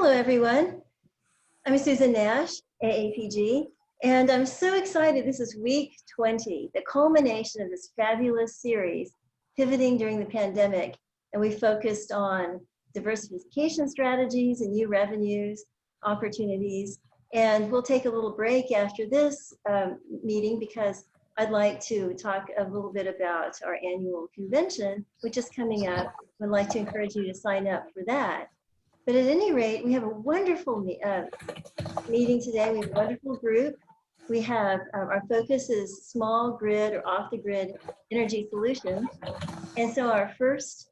Hello, everyone. I'm Susan Nash, AAPG, and I'm so excited. This is week 20, the culmination of this fabulous series, pivoting during the pandemic, and we focused on diversification strategies and new revenues, opportunities, and we'll take a little break after this meeting because I'd like to talk a little bit about our annual convention, which is coming up. I'd like to encourage you to sign up for that. But at any rate, we have a wonderful meeting today. We have a wonderful group. We have, our focus is small grid or off the grid energy solutions. And so our first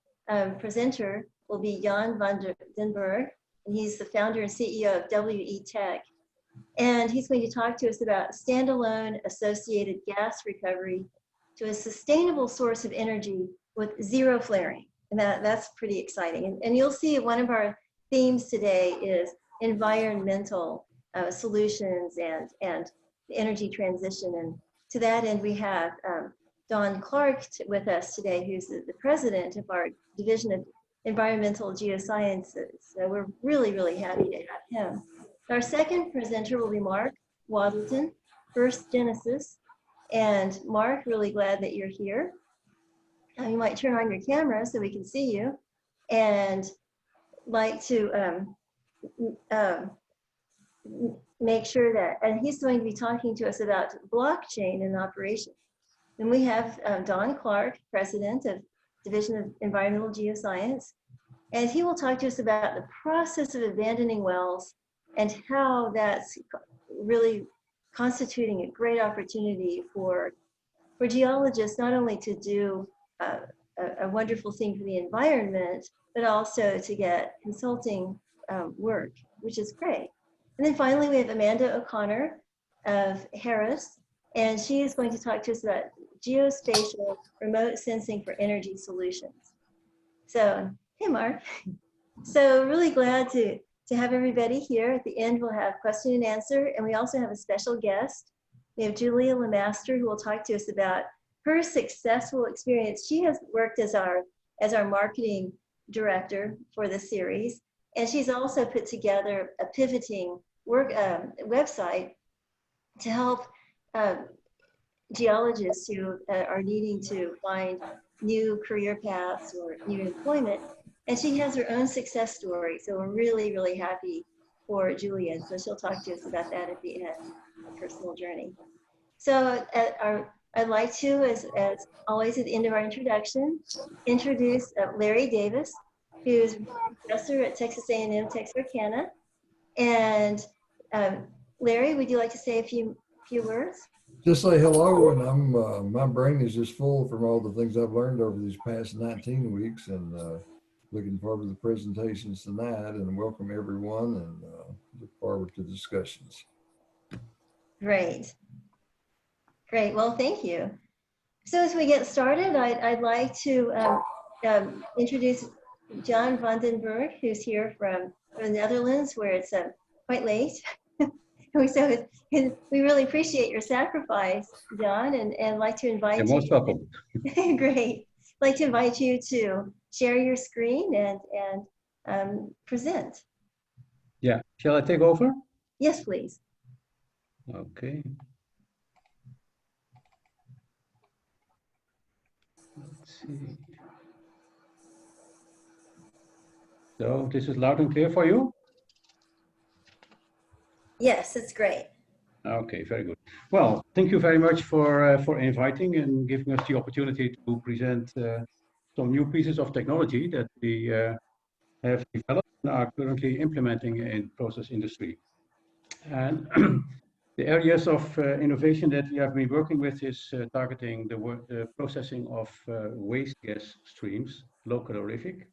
presenter will be Jan van den Berg, and he's the founder and CEO of WTE-Tech. And he's going to talk to us about standalone associated gas recovery to a sustainable source of energy with zero flaring. And that's pretty exciting. And you'll see one of our themes today is environmental solutions and the energy transition. And to that end, we have Don Clarke with us today, who's the president of our division of Environmental Geosciences. So we're really, really happy to have him. Our second presenter will be Mark Waddleton, First Genesis. And Mark, really glad that you're here. You might turn on your camera so we can see you. And like to make sure that, and he's going to be talking to us about blockchain and operation. Then we have Don Clarke, president of Division of Environmental Geoscience, and he will talk to us about the process of abandoning wells and how that's really constituting a great opportunity for geologists not only to do a wonderful thing for the environment, but also to get consulting work, which is great. And then finally, we have Amanda O'Connor of Harris, and she is going to talk to us about geospatial remote sensing for energy solutions. So, hey, Mark. So really glad to have everybody here. At the end, we'll have question and answer, and we also have a special guest. We have Julia Lemaster, who will talk to us about her successful experience. She has worked as our marketing director for the series, and she's also put together a pivoting website to help geologists who are needing to find new career paths or new employment. And she has her own success story, so we're really, really happy for Julia. So she'll talk to us about that at the end, a personal journey. So I'd like to, as always at the end of our introduction, introduce Larry Davis, who's a professor at Texas A&M Texarkana. And Larry, would you like to say a few words? Just say hello, and I'm my brain is just full from all the things I've learned over these past 19 weeks, and looking forward to the presentations tonight, and welcome everyone, and look forward to the discussions. Great. Great, well, thank you. So as we get started, I'd like to introduce Jan van den Berg, who's here from the Netherlands, where it's quite late. So we really appreciate your sacrifice, John, and like to invite you. You're most welcome. Great. I'd like to invite you to share your screen and present. Yeah, shall I take over? Yes, please. Okay. Let's see. So this is loud and clear for you? Yes, it's great. Okay, very good. Well, thank you very much for inviting and giving us the opportunity to present some new pieces of technology that we have developed and are currently implementing in process industry. And the areas of innovation that we have been working with is targeting the processing of waste gas streams, low calorific.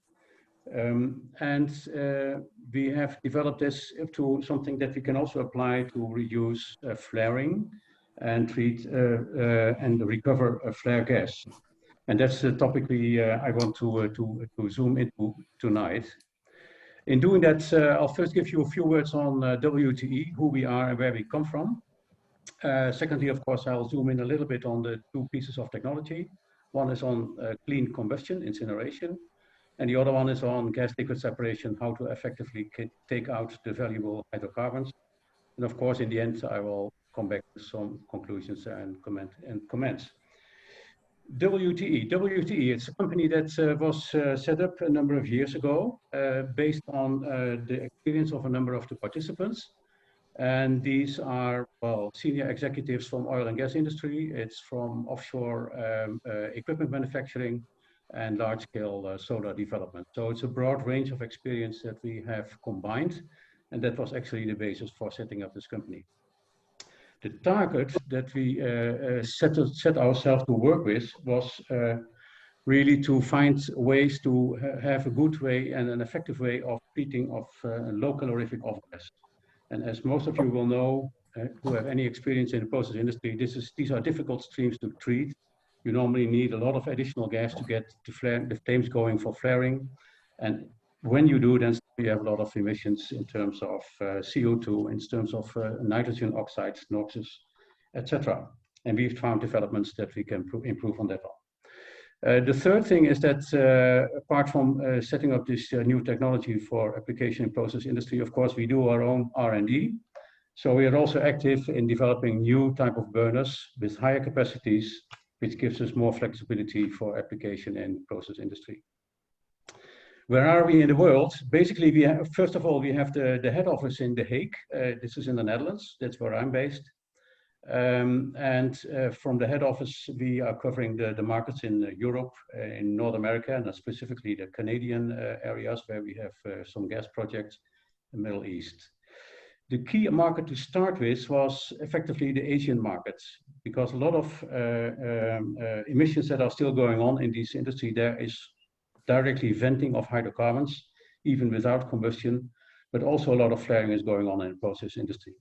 We have developed this to something that we can also apply to reduce flaring and treat and recover flare gas. And that's the topic I want to zoom into tonight. In doing that, I'll first give you a few words on WTE, who we are and where we come from. Secondly, of course, I'll zoom in a little bit on the two pieces of technology. One is on clean combustion, incineration, And the other one is on gas liquid separation, how to effectively take out the valuable hydrocarbons. And of course, in the end, I will come back to some conclusions and comments. WTE, it's a company that was set up a number of years ago based on the experience of a number of the participants. And these are, well, senior executives from oil and gas industry. It's from offshore equipment manufacturing and large-scale solar development. So it's a broad range of experience that we have combined, and that was actually the basis for setting up this company. The target that we set ourselves to work with was really to find ways to have a good way and an effective way of treating of low calorific off-gas. And as most of you will know, who have any experience in the process industry, these are difficult streams to treat. You normally need a lot of additional gas to get the flames going for flaring. And when you do, then you have a lot of emissions in terms of CO2, in terms of nitrogen oxides, NOxes, etc. And we've found developments that we can improve on that one. The third thing is that apart from setting up this new technology for application in process industry, of course, we do our own R&D. So we are also active in developing new type of burners with higher capacities, which gives us more flexibility for application in process industry. Where are we in the world? Basically, we have, first of all, we have the head office in The Hague. This is in the Netherlands. That's where I'm based. From the head office, we are covering the markets in Europe, in North America, and specifically the Canadian areas where we have some gas projects, the Middle East. The key market to start with was effectively the Asian markets, because a lot of emissions that are still going on in this industry, there is directly venting of hydrocarbons, even without combustion, but also a lot of flaring is going on in the process industry.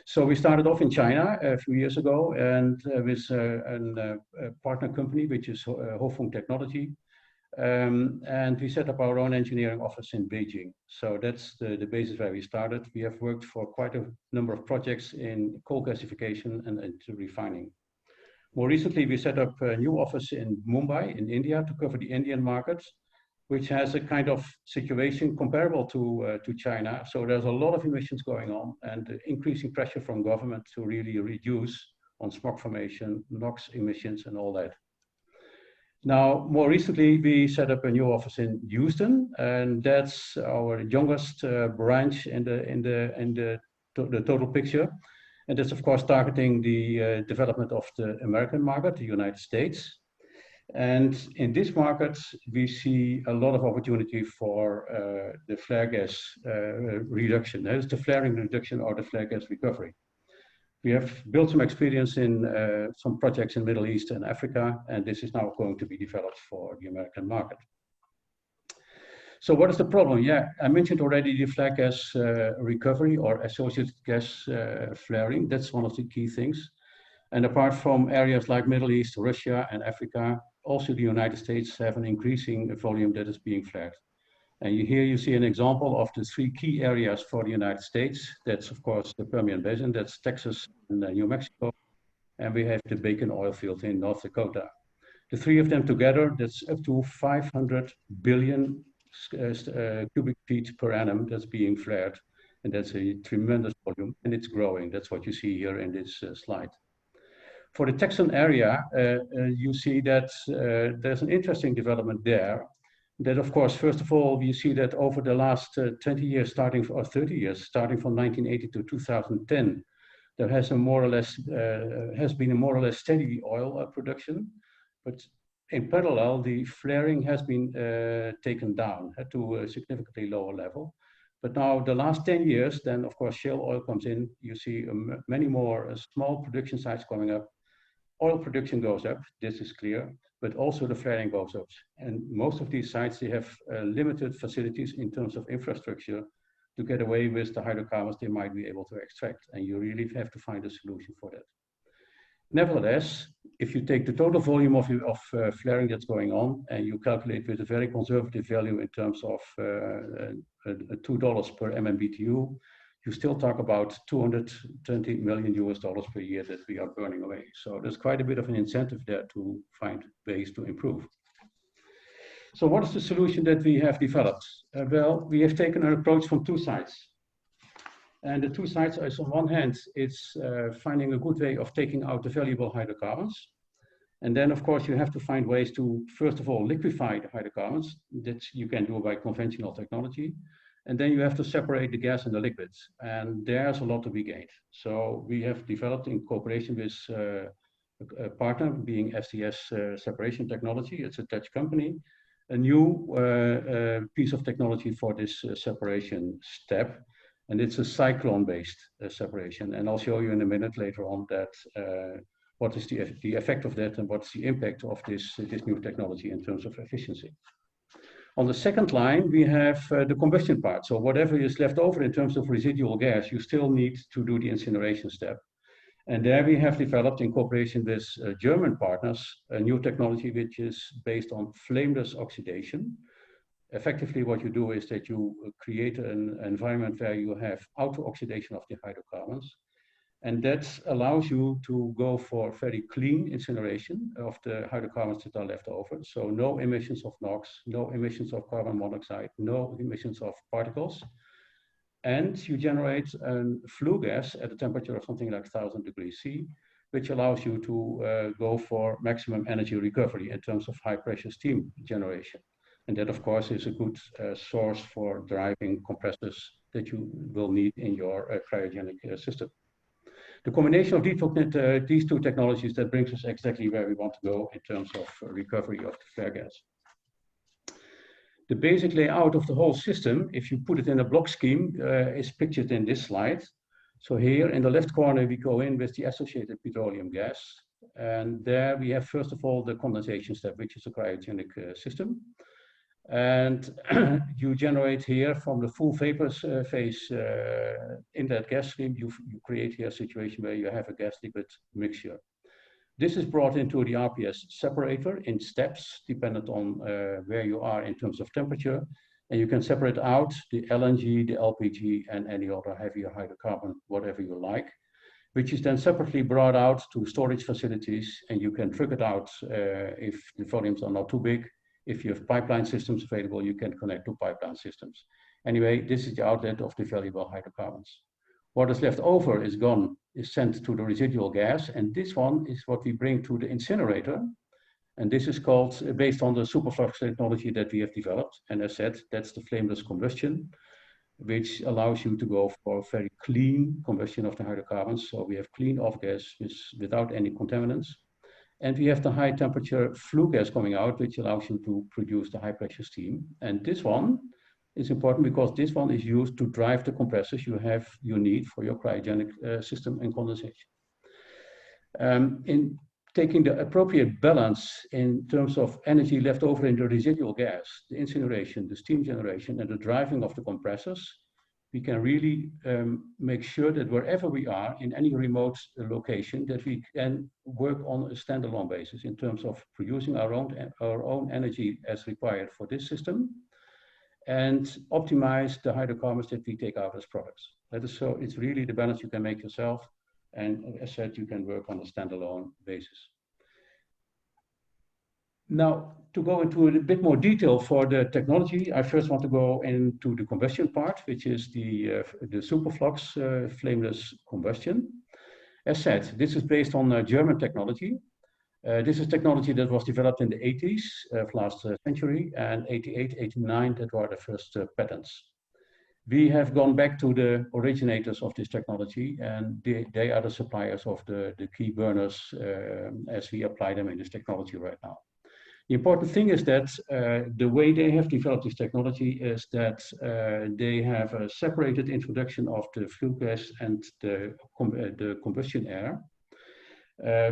So we started off in China a few years ago, and with a partner company, which is Hofung Technology, and we set up our own engineering office in Beijing. So that's the basis where we started. We have worked for quite a number of projects in coal gasification and into refining. More recently, we set up a new office in Mumbai, in India, to cover the Indian market, which has a kind of situation comparable to China. So there's a lot of emissions going on and increasing pressure from government to really reduce on smog formation, NOx emissions, and all that. Now, more recently, we set up a new office in Houston, and that's our youngest branch in the total picture. And that's, of course, targeting the development of the American market, the United States. And in this market, we see a lot of opportunity for the flare gas reduction. That is the flaring reduction or the flare gas recovery. We have built some experience in some projects in Middle East and Africa, and this is now going to be developed for the American market. So what is the problem? Yeah, I mentioned already the flare gas recovery or associated gas flaring. That's one of the key things. And apart from areas like Middle East, Russia, and Africa, also the United States have an increasing volume that is being flared. And here you see an example of the three key areas for the United States. That's, of course, the Permian Basin, that's Texas and New Mexico. And we have the Bacon oil field in North Dakota. The three of them together, that's up to 500 billion cubic feet per annum that's being flared. And that's a tremendous volume, and it's growing. That's what you see here in this slide. For the Texan area, you see that there's an interesting development there. That, of course, first of all, you see that over the last 20 years, or 30 years, starting from 1980 to 2010, there has been a more or less steady oil production, but in parallel, the flaring has been taken down to a significantly lower level. But now, the last 10 years, then of course, shale oil comes in. You see many more small production sites coming up. Oil production goes up, this is clear, but also the flaring goes up. And most of these sites, they have limited facilities in terms of infrastructure to get away with the hydrocarbons they might be able to extract. And you really have to find a solution for that. Nevertheless, if you take the total volume of flaring that's going on and you calculate with a very conservative value in terms of $2 per MMBTU, you still talk about $220 million per year that we are burning away. So there's quite a bit of an incentive there to find ways to improve. So what is the solution that we have developed? Well, we have taken an approach from two sides. And the two sides is, on one hand, it's finding a good way of taking out the valuable hydrocarbons. And then, of course, you have to find ways to, first of all, liquefy the hydrocarbons. That you can do by conventional technology. And then you have to separate the gas and the liquids. And there's a lot to be gained. So we have developed, in cooperation with a partner, being SDS Separation Technology, it's a Dutch company, a new piece of technology for this separation step. And it's a cyclone-based separation. And I'll show you in a minute later on that what is the effect of that and what's the impact of this new technology in terms of efficiency. On the second line, we have the combustion part. So whatever is left over in terms of residual gas, you still need to do the incineration step. And there we have developed, in cooperation with German partners, a new technology which is based on flameless oxidation. Effectively, what you do is that you create an environment where you have auto-oxidation of the hydrocarbons. And that allows you to go for very clean incineration of the hydrocarbons that are left over. So no emissions of NOx, no emissions of carbon monoxide, no emissions of particles. And you generate a flue gas at a temperature of something like 1000 degrees C, which allows you to go for maximum energy recovery in terms of high pressure steam generation. And that, of course, is a good source for driving compressors that you will need in your cryogenic system. The combination of these two technologies that brings us exactly where we want to go in terms of recovery of the flare gas. The basic layout of the whole system, if you put it in a block scheme, is pictured in this slide. So here in the left corner, we go in with the associated petroleum gas. And there we have, first of all, the condensation step, which is a cryogenic system. And you generate here from the full vapor phase in that gas stream, you create here a situation where you have a gas-liquid mixture. This is brought into the RPS separator in steps, dependent on where you are in terms of temperature. And you can separate out the LNG, the LPG, and any other heavier hydrocarbon, whatever you like, which is then separately brought out to storage facilities. And you can trick it out if the volumes are not too big. If you have pipeline systems available, you can connect to pipeline systems. Anyway, this is the outlet of the valuable hydrocarbons. What is left over is gone, is sent to the residual gas. And this one is what we bring to the incinerator. And this is called, based on the superflux technology that we have developed. And as said, that's the flameless combustion, which allows you to go for very clean combustion of the hydrocarbons. So we have clean off gas without any contaminants. And we have the high temperature flue gas coming out, which allows you to produce the high pressure steam. And this one is important because this one is used to drive the compressors you need for your cryogenic system and condensation. In taking the appropriate balance in terms of energy left over in the residual gas, the incineration, the steam generation, and the driving of the compressors, we can really make sure that wherever we are in any remote location, that we can work on a standalone basis in terms of producing our own energy as required for this system and optimize the hydrocarbons that we take out as products. That is so, it's really the balance you can make yourself. And as said, you can work on a standalone basis. Now, to go into a bit more detail for the technology, I first want to go into the combustion part, which is the superflux flameless combustion. As said, this is based on German technology. This is technology that was developed in the 80s of last century, and 88, 89, that were the first patents. We have gone back to the originators of this technology, and they are the suppliers of the key burners as we apply them in this technology right now. The important thing is that the way they have developed this technology is that they have a separated introduction of the flue gas and the combustion air,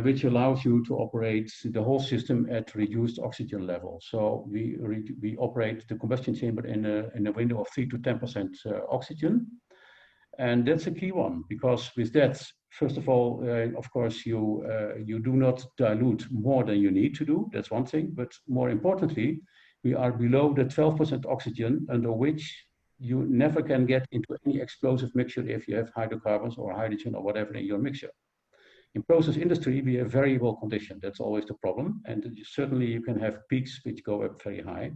which allows you to operate the whole system at reduced oxygen level. So we operate the combustion chamber in a window of 3 to 10% oxygen. And that's a key one, because with that, first of all, of course, you do not dilute more than you need to do. That's one thing. But more importantly, we are below the 12% oxygen under which you never can get into any explosive mixture if you have hydrocarbons or hydrogen or whatever in your mixture. In process industry, we have variable condition. That's always the problem. And certainly you can have peaks which go up very high.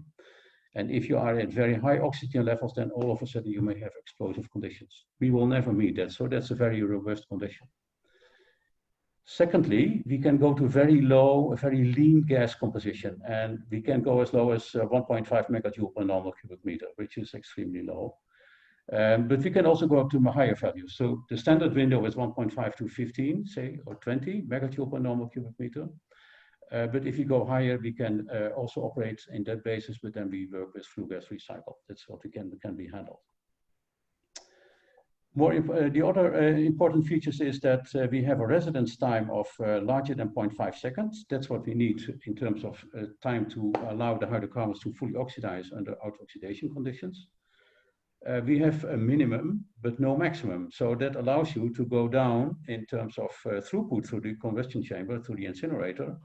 And if you are at very high oxygen levels, then all of a sudden you may have explosive conditions. We will never meet that. So that's a very robust condition. Secondly, we can go to very low, a very lean gas composition. And we can go as low as 1.5 megajoule per normal cubic meter, which is extremely low. But we can also go up to higher values. So the standard window is 1.5 to 15, say, or 20 megajoule per normal cubic meter. But if you go higher, we can also operate in that basis, but then we work with flue gas recycle. That's what can be handled. The other important features is that we have a residence time of larger than 0.5 seconds. That's what we need in terms of time to allow the hydrocarbons to fully oxidize under out-oxidation conditions. We have a minimum, but no maximum. So that allows you to go down in terms of throughput through the combustion chamber, through the incinerator,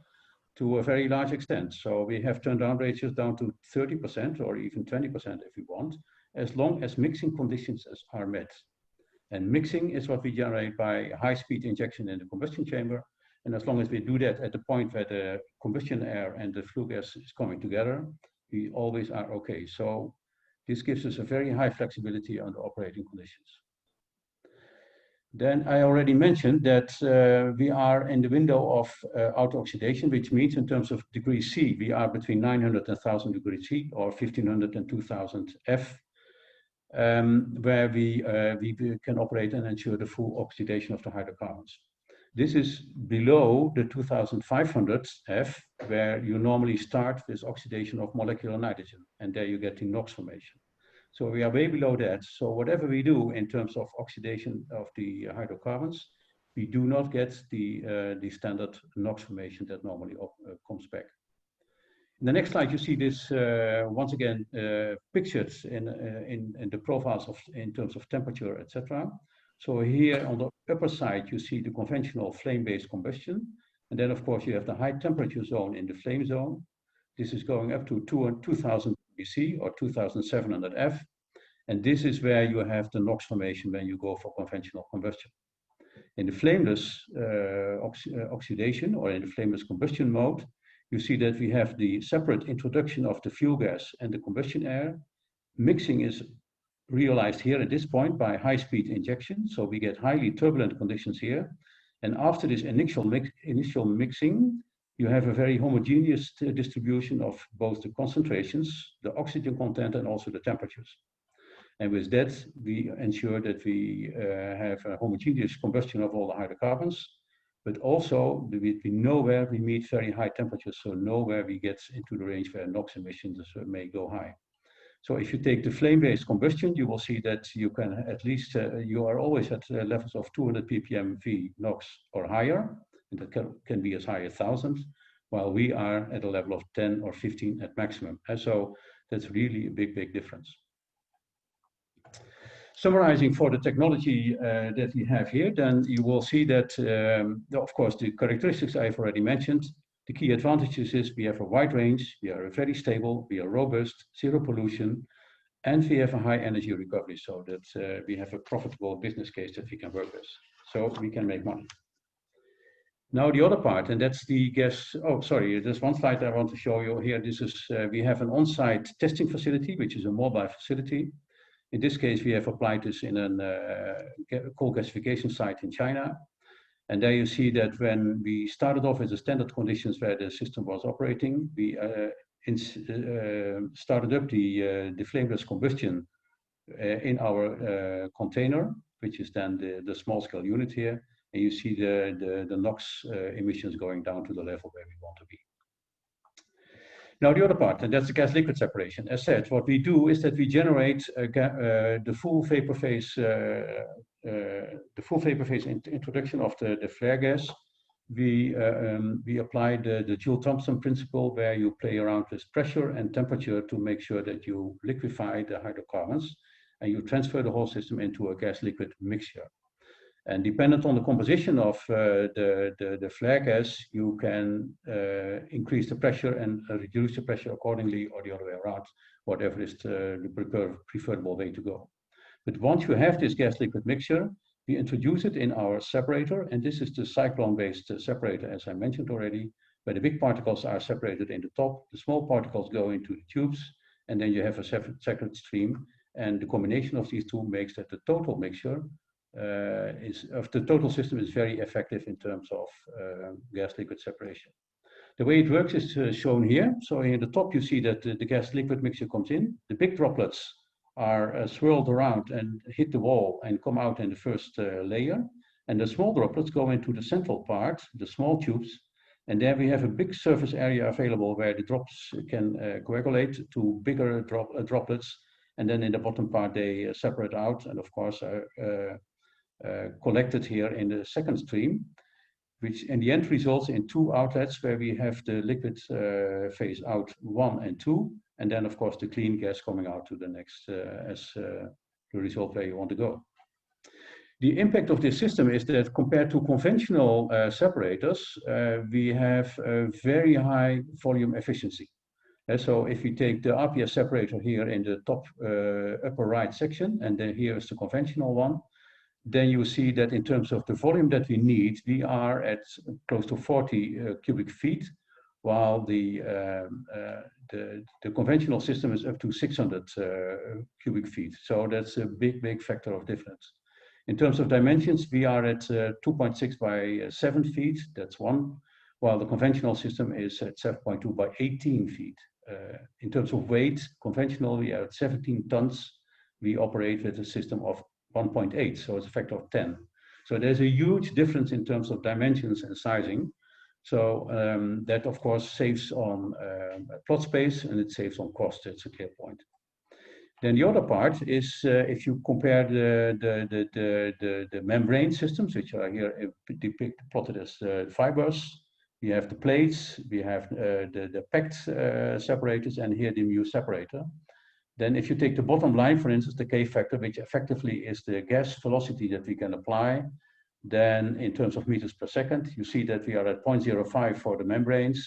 to a very large extent. So we have turn-down ratios down to 30% or even 20% if we want, as long as mixing conditions are met. And mixing is what we generate by high-speed injection in the combustion chamber. And as long as we do that at the point where the combustion air and the flue gas is coming together, we always are okay. So this gives us a very high flexibility under operating conditions. Then I already mentioned that we are in the window of auto-oxidation, which means in terms of degrees C, we are between 900 and 1000 degrees C or 1500 and 2000 F, where we can operate and ensure the full oxidation of the hydrocarbons. This is below the 2500 F, where you normally start with oxidation of molecular nitrogen, and there you get the NOx formation. So we are way below that. So whatever we do in terms of oxidation of the hydrocarbons, we do not get the standard NOx formation that normally comes back. In the next slide, you see this once again pictured in the profiles in terms of temperature, etc. So here on the upper side, you see the conventional flame-based combustion. And then, of course, you have the high temperature zone in the flame zone. This is going up to 2000 C or 2700 F. And this is where you have the NOx formation when you go for conventional combustion. In the flameless oxidation or in the flameless combustion mode, you see that we have the separate introduction of the fuel gas and the combustion air. Mixing is realized here at this point by high-speed injection. So we get highly turbulent conditions here. And after this initial mixing, you have a very homogeneous distribution of both the concentrations, the oxygen content, and also the temperatures. And with that, we ensure that we have a homogeneous combustion of all the hydrocarbons, but also we know where we meet very high temperatures, so know where we get into the range where NOx emissions may go high. So if you take the flame-based combustion, you will see that you can at least, you are always at levels of 200 ppm V NOx or higher, and that can be as high as 1000, while we are at a level of 10 or 15 at maximum. And so that's really a big, big difference. Summarizing for the technology that we have here, then you will see that, of course, the characteristics I've already mentioned. The key advantages is we have a wide range, we are very stable, we are robust, zero pollution, and we have a high energy recovery, so that we have a profitable business case that we can work with, so we can make money. Now the other part, and that's the gas. Oh, sorry, there's one slide I want to show you here. This is, we have an on-site testing facility, which is a mobile facility. In this case, we have applied this in a coal gasification site in China. And there you see that when we started off with the standard conditions where the system was operating, we started up the flameless combustion in our container, which is then the small scale unit here. And you see the NOx emissions going down to the level where we want to be. Now the other part, and that's the gas liquid separation. As said, what we do is that we generate the full vapor phase, introduction of the flare gas. We apply the Joule-Thomson principle, where you play around with pressure and temperature to make sure that you liquefy the hydrocarbons, and you transfer the whole system into a gas liquid mixture. And dependent on the composition of the flare gas, you can increase the pressure and reduce the pressure accordingly, or the other way around, whatever is the preferable way to go. But once you have this gas liquid mixture, we introduce it in our separator, and this is the cyclone-based separator, as I mentioned already, where the big particles are separated in the top, the small particles go into the tubes, and then you have a separate stream, and the combination of these two makes that the total mixture the total system is very effective in terms of gas-liquid separation. The way it works is shown here. So here at the top you see that the gas-liquid mixture comes in, the big droplets are swirled around and hit the wall and come out in the first layer. And the small droplets go into the central part, the small tubes. And there we have a big surface area available where the drops can coagulate to bigger droplets. And then in the bottom part, they separate out and of course are collected here in the second stream, which in the end results in two outlets where we have the liquid phase out 1 and 2. And then, of course, the clean gas coming out to the next as the result where you want to go. The impact of this system is that compared to conventional separators, we have a very high volume efficiency. So if you take the RPS separator here in the top upper right section, and then here is the conventional one, then you see that in terms of the volume that we need, we are at close to 40 cubic feet, while the conventional system is up to 600 cubic feet. So that's a big factor of difference. In terms of dimensions, we are at 2.6 by 7 feet, that's one, while the conventional system is at 7.2 by 18 feet. In terms of weight, conventional, we are at 17 tons. We operate with a system of 1.8, so it's a factor of 10. So there's a huge difference in terms of dimensions and sizing. So that, of course, saves on plot space and it saves on cost. That's a clear point. Then the other part is if you compare the membrane systems, which are here plotted as fibers. We have the plates, we have the packed separators, and here the mu separator. Then if you take the bottom line, for instance, the K factor, which effectively is the gas velocity that we can apply, then in terms of meters per second, you see that we are at 0.05 for the membranes.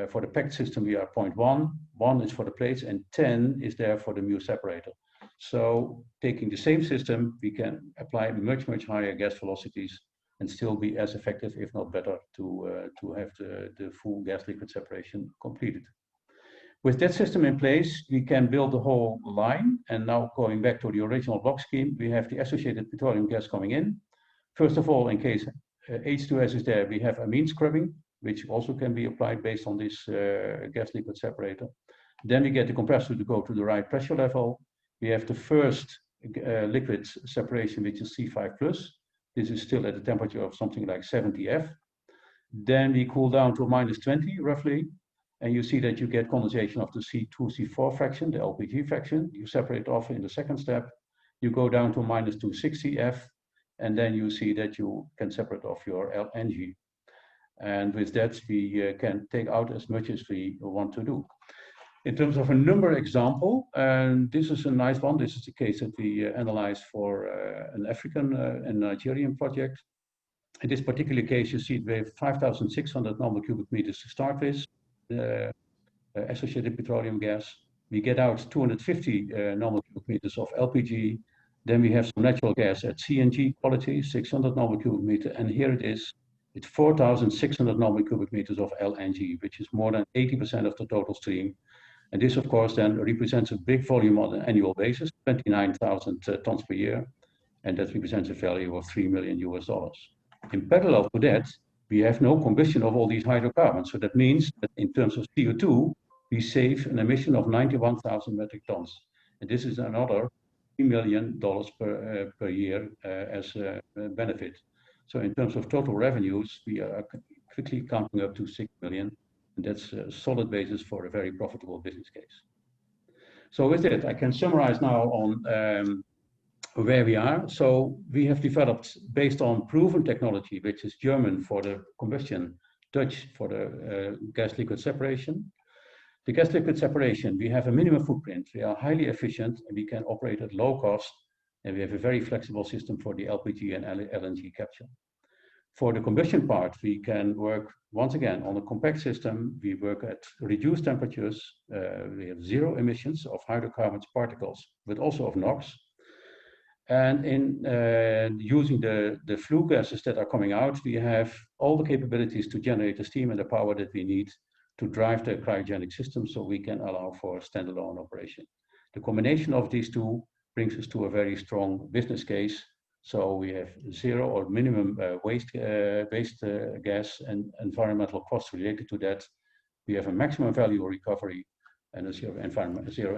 For the packed system, we are 0.1. 1 is for the plates, and 10 is there for the mu separator. So taking the same system, we can apply much higher gas velocities and still be as effective, if not better, to have the full gas-liquid separation completed. With that system in place, we can build the whole line. And now going back to the original block scheme, we have the associated petroleum gas coming in. First of all, in case H2S is there, we have amine scrubbing, which also can be applied based on this gas-liquid separator. Then we get the compressor to go to the right pressure level. We have the first liquid separation, which is C5+. This is still at a temperature of something like 70 F. Then we cool down to -20 roughly. And you see that you get condensation of the C2, C4 fraction, the LPG fraction. You separate off in the second step. You go down to -260 F. And then you see that you can separate off your LNG. And with that, we can take out as much as we want to do. In terms of a number example, and this is a nice one. This is the case that we analyzed for an African and Nigerian project. In this particular case, you see we have 5,600 normal cubic meters to start with, associated petroleum gas. We get out 250 normal cubic meters of LPG. Then we have some natural gas at CNG quality, 600 normal cubic meter. And here it is. It's 4,600 normal cubic meters of LNG, which is more than 80% of the total stream. And this, of course, then represents a big volume on an annual basis, 29,000 tons per year. And that represents a value of $3 million. In parallel to that, we have no combustion of all these hydrocarbons. So that means that in terms of CO2, we save an emission of 91,000 metric tons. And this is another $3 million per year as a benefit. So in terms of total revenues, we are quickly counting up to 6 million. And that's a solid basis for a very profitable business case. So with that, I can summarize now on where we are. So we have developed, based on proven technology, which is German for the combustion, Dutch for the gas-liquid separation. The gas-liquid separation, we have a minimum footprint. We are highly efficient and we can operate at low cost. And we have a very flexible system for the LPG and LNG capture. For the combustion part, we can work, once again, on a compact system. We work at reduced temperatures. We have zero emissions of hydrocarbons particles, but also of NOx. And in using the flue gases that are coming out, we have all the capabilities to generate the steam and the power that we need to drive the cryogenic system so we can allow for standalone operation. The combination of these two brings us to a very strong business case. So we have zero or minimum waste gas and environmental costs related to that. We have a maximum value recovery and a zero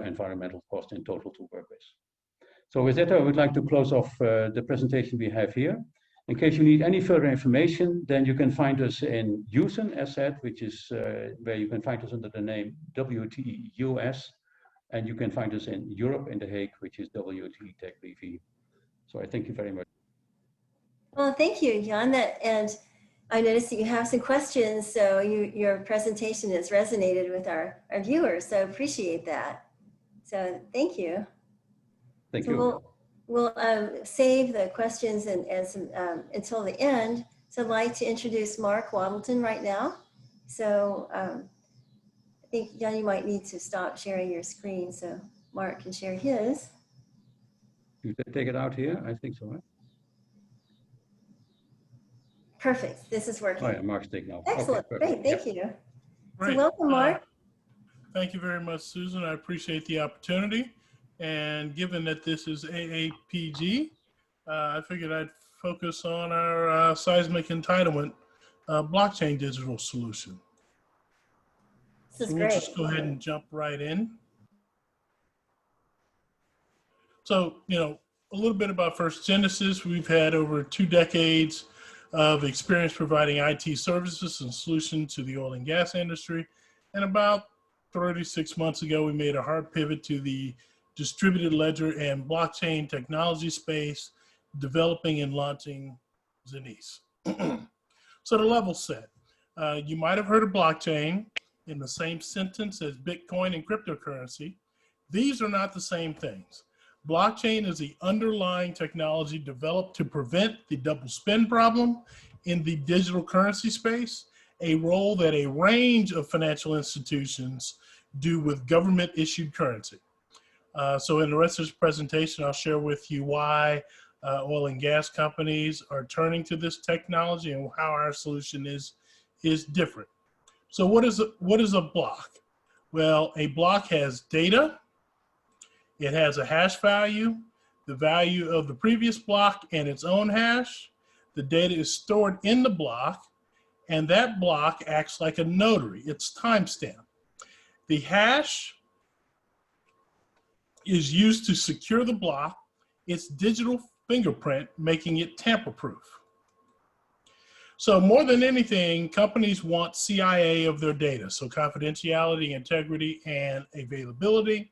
environmental cost in total to work with. So with that, I would like to close off the presentation we have here. In case you need any further information, then you can find us in Houston, as said, which is where you can find us under the name WTE US, and you can find us in Europe, in The Hague, which is WTE-Tech BV. So I thank you very much. Well, thank you, Jan. And I noticed that you have some questions, so your presentation has resonated with our viewers, so appreciate that. So thank you. Thank you. We'll save the questions and some, until the end. So I'd like to introduce Mark Waddleton right now. So I think, Jan, you might need to stop sharing your screen so Mark can share his. You take it out here? I think so, right? Perfect. This is working. Oh yeah, Mark's taking out. Excellent. Okay, great. Thank you. Great. So welcome, Mark. Thank you very much, Susan. I appreciate the opportunity. And given that this is AAPG, I figured I'd focus on our seismic entitlement blockchain digital solution. This is We'll great. just go ahead and jump right in. So, a little bit about First Genesis. We've had over 2 decades of experience providing IT services and solutions to the oil and gas industry. And about 36 months ago, we made a hard pivot to the distributed ledger and blockchain technology space, developing and launching Zenith. So to level set, you might have heard of blockchain in the same sentence as Bitcoin and cryptocurrency. These are not the same things. Blockchain is the underlying technology developed to prevent the double spend problem in the digital currency space, a role that a range of financial institutions do with government issued currency. So in the rest of this presentation, I'll share with you why oil and gas companies are turning to this technology and how our solution is different. So what is a block? Well, a block has data. It has a hash value, the value of the previous block and its own hash. The data is stored in the block, and that block acts like a notary. It's timestamped. The hash is used to secure the block, its digital fingerprint, making it tamper-proof. So more than anything, companies want CIA of their data, so confidentiality, integrity, and availability.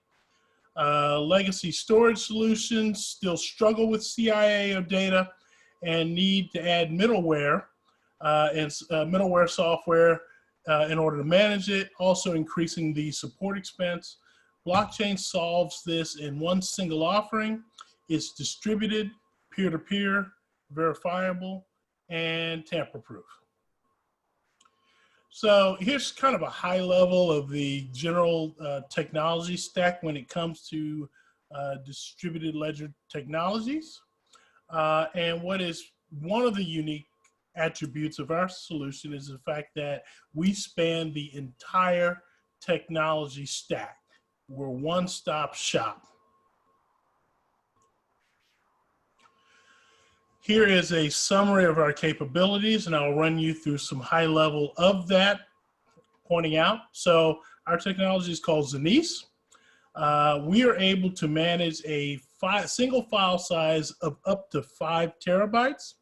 Legacy storage solutions still struggle with CIA of data and need to add middleware and middleware software in order to manage it, also increasing the support expense. Blockchain solves this in one single offering. It's distributed, peer-to-peer, verifiable, and tamper-proof. So here's kind of a high level of the general technology stack when it comes to distributed ledger technologies. And what is one of the unique attributes of our solution is the fact that we span the entire technology stack. We're one-stop shop. Here is a summary of our capabilities, and I'll run you through some high level of that, pointing out. So our technology is called Zenith. We are able to manage a single file size of up to 5 terabytes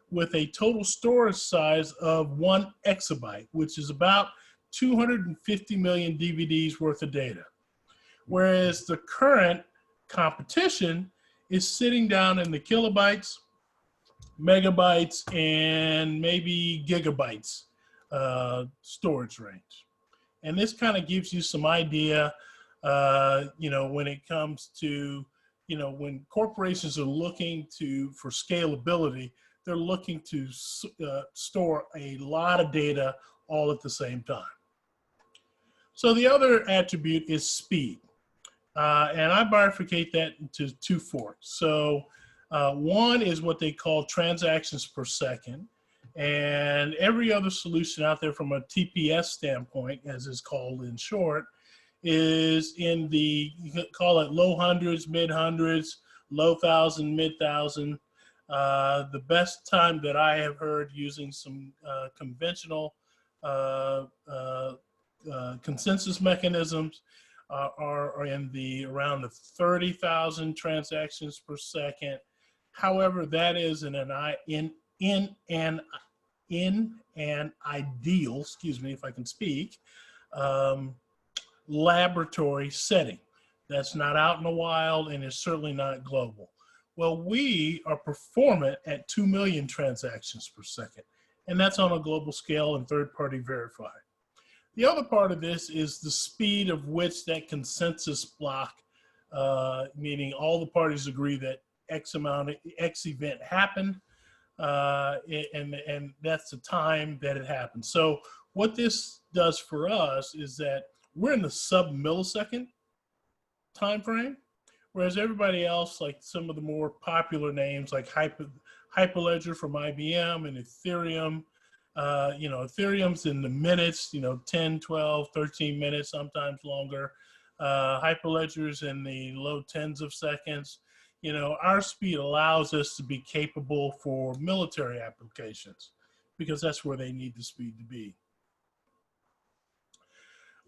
with a total storage size of 1 exabyte, which is about 250 million DVDs worth of data. Whereas the current competition is sitting down in the kilobytes, megabytes, and maybe gigabytes storage range. And this kind of gives you some idea, when it comes to, when corporations are looking for scalability, they're looking to store a lot of data all at the same time. So the other attribute is speed. And I bifurcate that into 2 forks. So One is what they call transactions per second. And every other solution out there from a TPS standpoint, as it's called in short, is in the, you can call it low hundreds, mid hundreds, low thousand, mid thousand. The best time that I have heard using some conventional consensus mechanisms are in the around the 30,000 transactions per second. However, that is in an ideal, excuse me if I can speak, laboratory setting. That's not out in the wild and is certainly not global. Well, we are performant at 2 million transactions per second, and that's on a global scale and third-party verified. The other part of this is the speed of which that consensus block, meaning all the parties agree that X event happened, and that's the time that it happened. So what this does for us is that we're in the sub-millisecond time frame, whereas everybody else, like some of the more popular names like Hyperledger from IBM and Ethereum, Ethereum's in the minutes, 10, 12, 13 minutes, sometimes longer. Hyperledger's in the low tens of seconds. Our speed allows us to be capable for military applications because that's where they need the speed to be.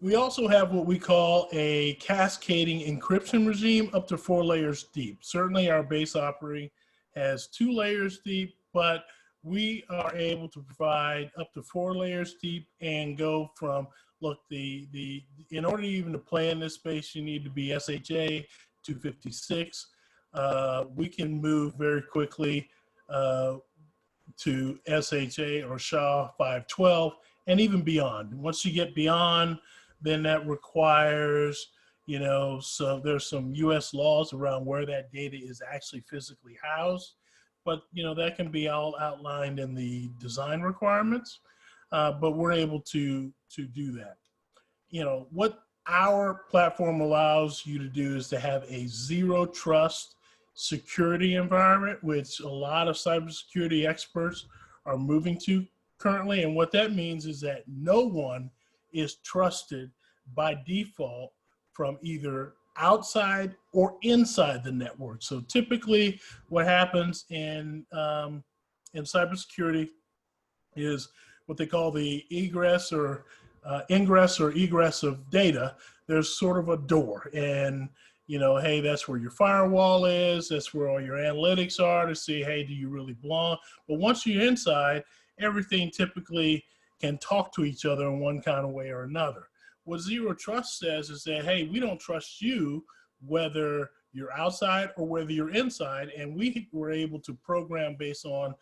We also have what we call a cascading encryption regime up to 4 layers deep. Certainly our base operating has 2 layers deep, but we are able to provide up to 4 layers deep and go from, look, in order even to play in this space, you need to be SHA 256. We can move very quickly to SHA or SHA 512 and even beyond. Once you get beyond, then that requires, so there's some US laws around where that data is actually physically housed, but that can be all outlined in the design requirements, but we're able to do that. What our platform allows you to do is to have a zero trust security environment, which a lot of cybersecurity experts are moving to currently. And what that means is that no one is trusted by default from either outside or inside the network. So typically what happens in cybersecurity is what they call the ingress or egress of data. There's sort of a door, and hey, that's where your firewall is, that's where all your analytics are to see, hey, do you really belong? But once you're inside, everything typically can talk to each other in one kind of way or another. What zero trust says is that, hey, we don't trust you whether you're outside or whether you're inside, and we were able to program based on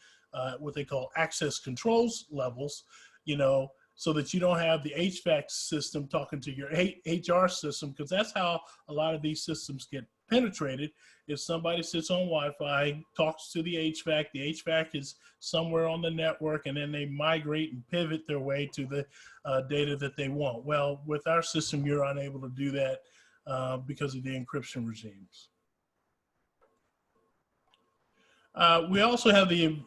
what they call access controls levels, so that you don't have the HVAC system talking to your HR system, because that's how a lot of these systems get penetrated. If somebody sits on Wi-Fi, talks to the HVAC is somewhere on the network, and then they migrate and pivot their way to the data that they want. Well, with our system, you're unable to do that because of the encryption regimes. We also have the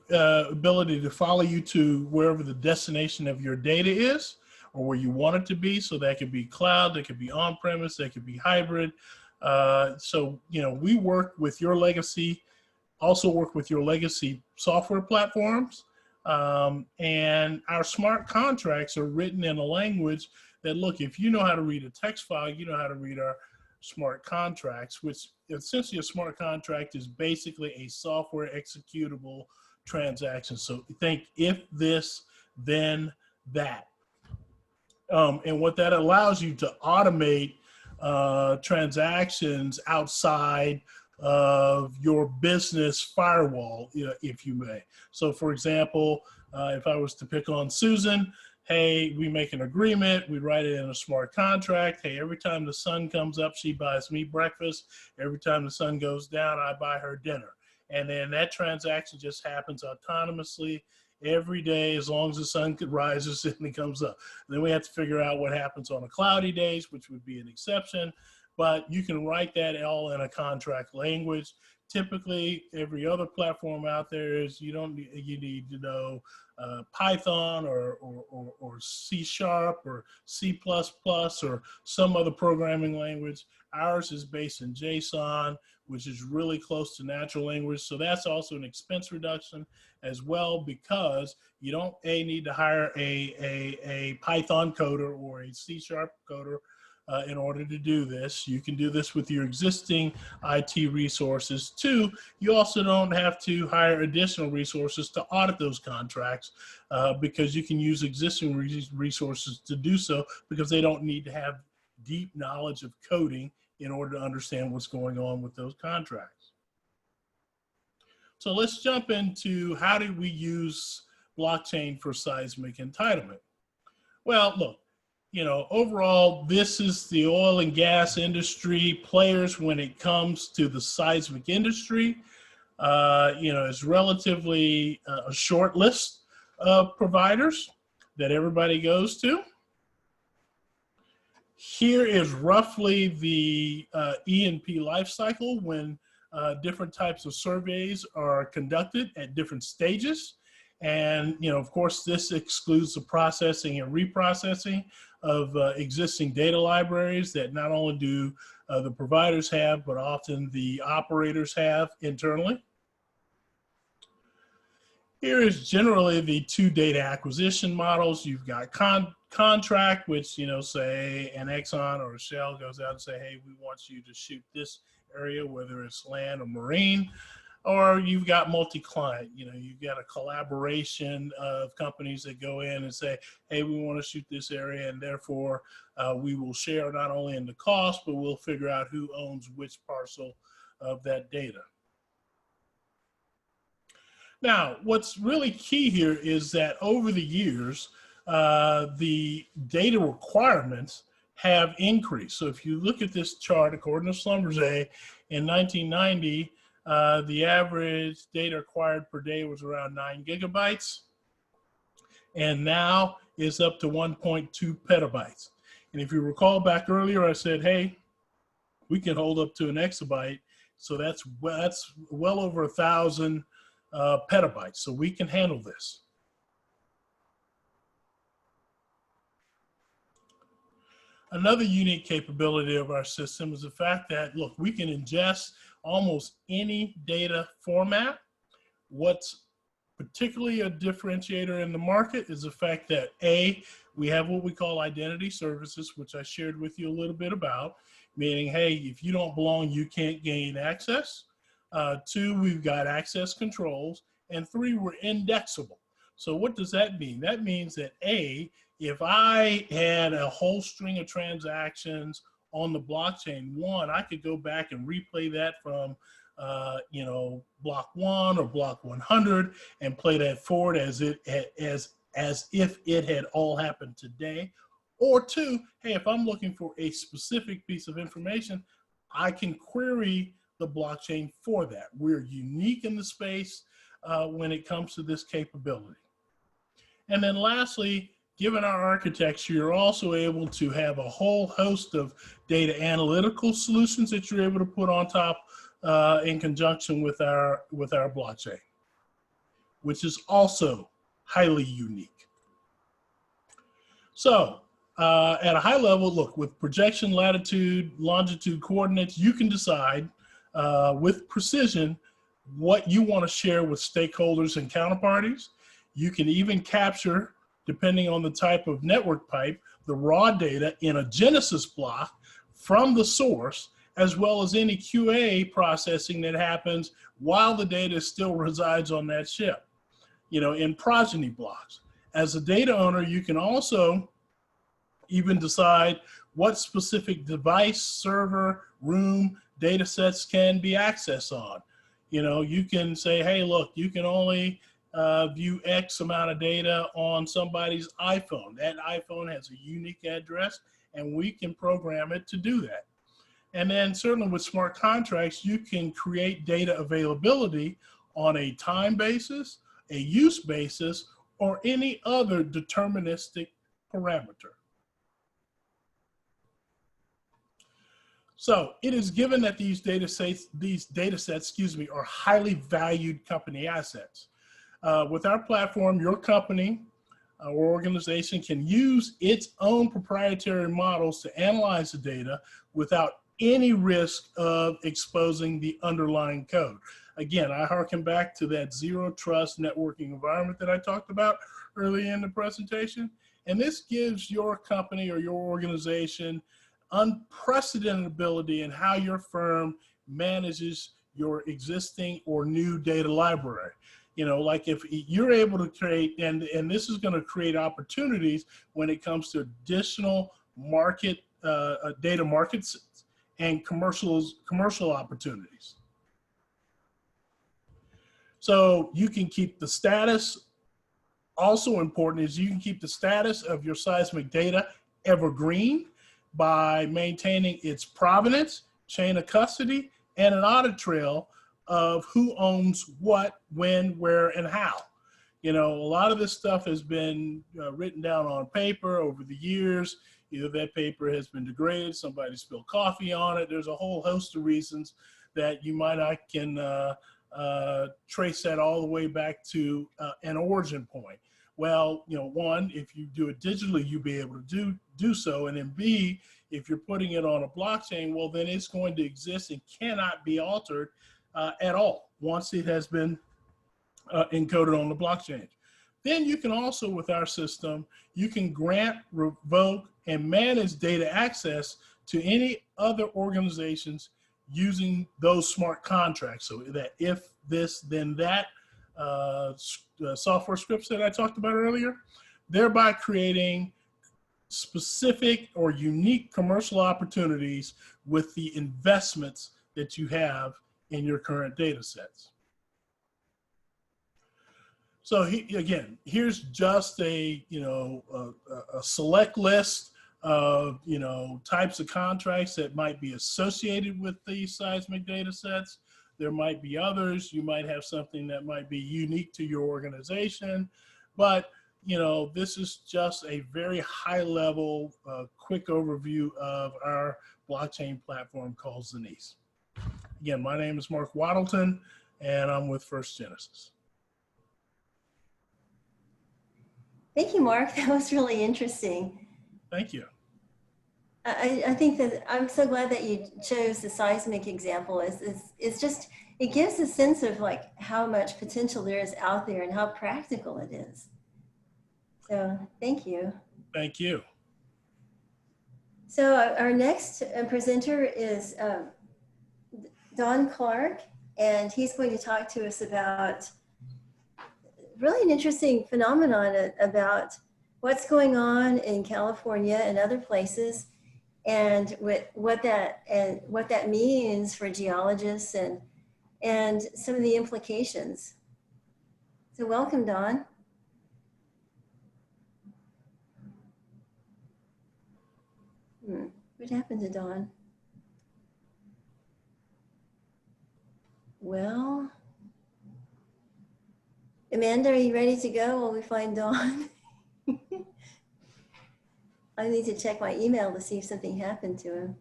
ability to follow you to wherever the destination of your data is or where you want it to be. So that could be cloud, that could be on-premise, that could be hybrid. So, we work with your legacy, also work with your legacy software platforms. And our smart contracts are written in a language that, look, if you know how to read a text file, you know how to read our smart contracts, which essentially a smart contract is basically a software executable transaction. So think if this, then that. And what that allows you to automate transactions outside of your business firewall, if you may. So for example, if I was to pick on Susan, hey, we make an agreement, we write it in a smart contract. Hey, every time the sun comes up, she buys me breakfast. Every time the sun goes down, I buy her dinner. And then that transaction just happens autonomously every day as long as the sun rises and it comes up. And then we have to figure out what happens on a cloudy days, which would be an exception. But you can write that all in a contract language. typically every other platform out there is you need to know Python or C# or C++ or some other programming language. Ours is based in JSON, which is really close to natural language. So that's also an expense reduction as well, because you don't need to hire a Python coder or a C# coder in order to do this. You can do this with your existing IT resources. Two, you also don't have to hire additional resources to audit those contracts because you can use existing resources to do so, because they don't need to have deep knowledge of coding in order to understand what's going on with those contracts. So let's jump into how do we use blockchain for seismic entitlement. Well, look, overall, this is the oil and gas industry players when it comes to the seismic industry. It's relatively a short list of providers that everybody goes to. Here is roughly the E&P life cycle when different types of surveys are conducted at different stages. And, of course, this excludes the processing and reprocessing of existing data libraries that not only do the providers have, but often the operators have internally. Here is generally the two data acquisition models. You've got contract, which, say an Exxon or a Shell goes out and say, hey, we want you to shoot this area, whether it's land or marine. Or you've got multi-client, you've got a collaboration of companies that go in and say, hey, we want to shoot this area, and therefore we will share not only in the cost, but we'll figure out who owns which parcel of that data. Now, what's really key here is that over the years, the data requirements have increased. So if you look at this chart, according to Schlumberger, in 1990, the average data acquired per day was around 9 gigabytes, and now is up to 1.2 petabytes. And if you recall back earlier, I said, hey, we can hold up to an exabyte. So that's well over 1,000 petabytes. So we can handle this. Another unique capability of our system is the fact that, look, we can ingest almost any data format. What's particularly a differentiator in the market is the fact that we have what we call identity services, which I shared with you a little bit about, meaning, hey, if you don't belong, you can't gain access. Two, we've got access controls. And three, we're indexable. So what does that mean? That means that if I had a whole string of transactions on the blockchain, one, I could go back and replay that from, block 1 or block 100 and play that forward as if it had all happened today. Or two, hey, if I'm looking for a specific piece of information, I can query the blockchain for that. We're unique in the space when it comes to this capability. And then lastly, given our architecture, you're also able to have a whole host of data analytical solutions that you're able to put on top in conjunction with our blockchain, which is also highly unique. So at a high level, look, with projection, latitude, longitude coordinates, you can decide with precision what you want to share with stakeholders and counterparties. You can even capture, depending on the type of network pipe, the raw data in a Genesis block from the source, as well as any QA processing that happens while the data still resides on that ship, in progeny blocks. As a data owner, you can also even decide what specific device, server, room, data sets can be accessed on. You can say, hey, look, you can only view X amount of data on somebody's iPhone. That iPhone has a unique address, and we can program it to do that. And then certainly with smart contracts, you can create data availability on a time basis, a use basis, or any other deterministic parameter. So it is given that these data sets, are highly valued company assets. With our platform, your company or organization can use its own proprietary models to analyze the data without any risk of exposing the underlying code. Again, I harken back to that zero trust networking environment that I talked about early in the presentation. And this gives your company or your organization unprecedented ability in how your firm manages your existing or new data library. You know, like if you're able to create, and this is going to create opportunities when it comes to additional market, data markets and commercial opportunities. So you can keep the status. Also important is you can keep the status of your seismic data evergreen by maintaining its provenance, chain of custody, and an audit trail of who owns what, when, where, and how. You know, a lot of this stuff has been written down on paper over the years. Either that paper has been degraded, somebody spilled coffee on it. There's a whole host of reasons that you might not can trace that all the way back to an origin point. Well, you know, one, if you do it digitally, you'll be able to do so. And then B, if you're putting it on a blockchain, well, then it's going to exist and cannot be altered at all once it has been encoded on the blockchain. Then you can also, with our system, you can grant, revoke, and manage data access to any other organizations using those smart contracts. So that if this, then that software scripts that I talked about earlier, thereby creating specific or unique commercial opportunities with the investments that you have in your current data sets. So again, here's just a, you know, a select list of, you know, types of contracts that might be associated with these seismic data sets. There might be others. You might have something that might be unique to your organization, but you know, this is just a very high level, quick overview of our blockchain platform called Zenith. Again, my name is Mark Waddleton, and I'm with First Genesis. Thank you, Mark. That was really interesting. Thank you. I think that I'm so glad that you chose the seismic example. It's just, it gives a sense of like how much potential there is out there and how practical it is. So thank you. Thank you. So our next presenter is Don Clarke, and he's going to talk to us about really an interesting phenomenon about what's going on in California and other places, and what that means for geologists and some of the implications. So welcome, Don. What happened to Don? Well, Amanda, are you ready to go while we find Don? I need to check my email to see if something happened to him.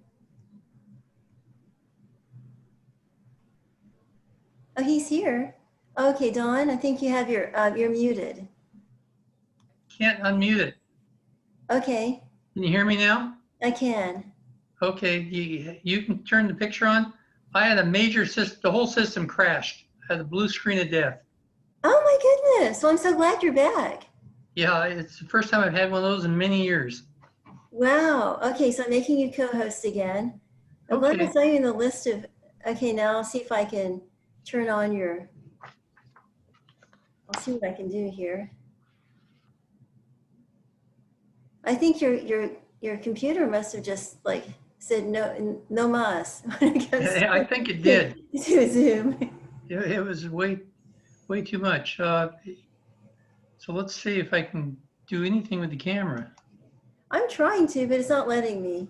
Oh, he's here. Okay, Don, I think you have you're muted. Can't unmute it. Okay. Can you hear me now? I can. Okay, you can turn the picture on. I had a major system, the whole system crashed. I had a blue screen of death. Oh my goodness. Well, I'm so glad you're back. Yeah, it's the first time I've had one of those in many years. Wow. Okay, so I'm making you co-host again. I'm glad I saw you in the list of, okay, now I'll see if I can turn on your, I'll see what I can do here. I think your computer must have just like said no mas. I think it did. To Zoom. It was way too much. So let's see if I can do anything with the camera. I'm trying to, but it's not letting me.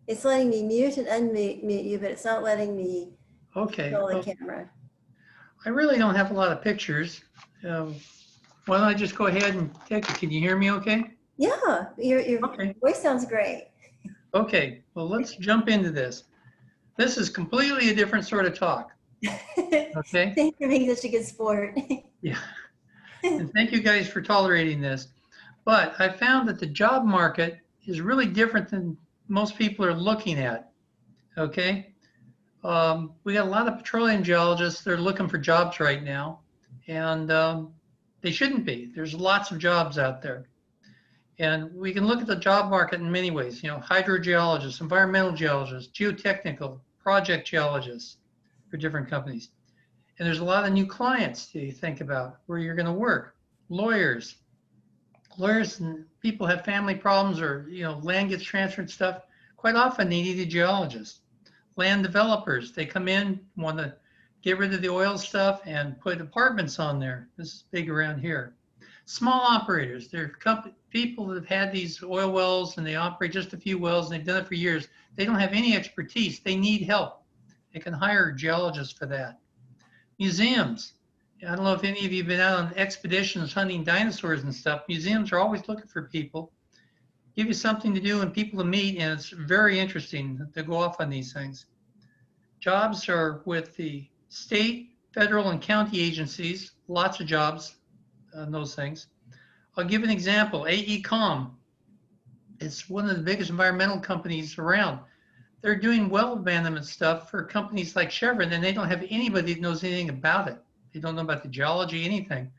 It's letting me mute and unmute you, but it's not letting me control the camera. I really don't have a lot of pictures. Why don't I just go ahead and take it? Can you hear me okay? Yeah, your okay. voice sounds great. Okay, well, let's jump into this. This is completely a different sort of talk, okay? Thanks for being such a good sport. Yeah, and thank you guys for tolerating this. But I found that the job market is really different than most people are looking at, okay? We got a lot of petroleum geologists that are looking for jobs right now, and they shouldn't be. There's lots of jobs out there. And we can look at the job market in many ways, you know, hydrogeologists, environmental geologists, geotechnical, project geologists for different companies. And there's a lot of new clients to think about where you're going to work. Lawyers and people have family problems, or, you know, land gets transferred and stuff. Quite often they need a geologist. Land developers, they come in, want to get rid of the oil stuff and put apartments on there. This is big around here. Small operators, they're people that have had these oil wells and they operate just a few wells and they've done it for years. They don't have any expertise. They need help. They can hire geologists for that. Museums. I don't know if any of you have been out on expeditions hunting dinosaurs and stuff. Museums are always looking for people, give you something to do and people to meet, and it's very interesting to go off on these things. Jobs are with the state, federal, and county agencies, lots of jobs on those things. I'll give an example. AECom, it's one of the biggest environmental companies around. They're doing well abandonment stuff for companies like Chevron, and they don't have anybody that knows anything about it. They don't know about the geology, anything.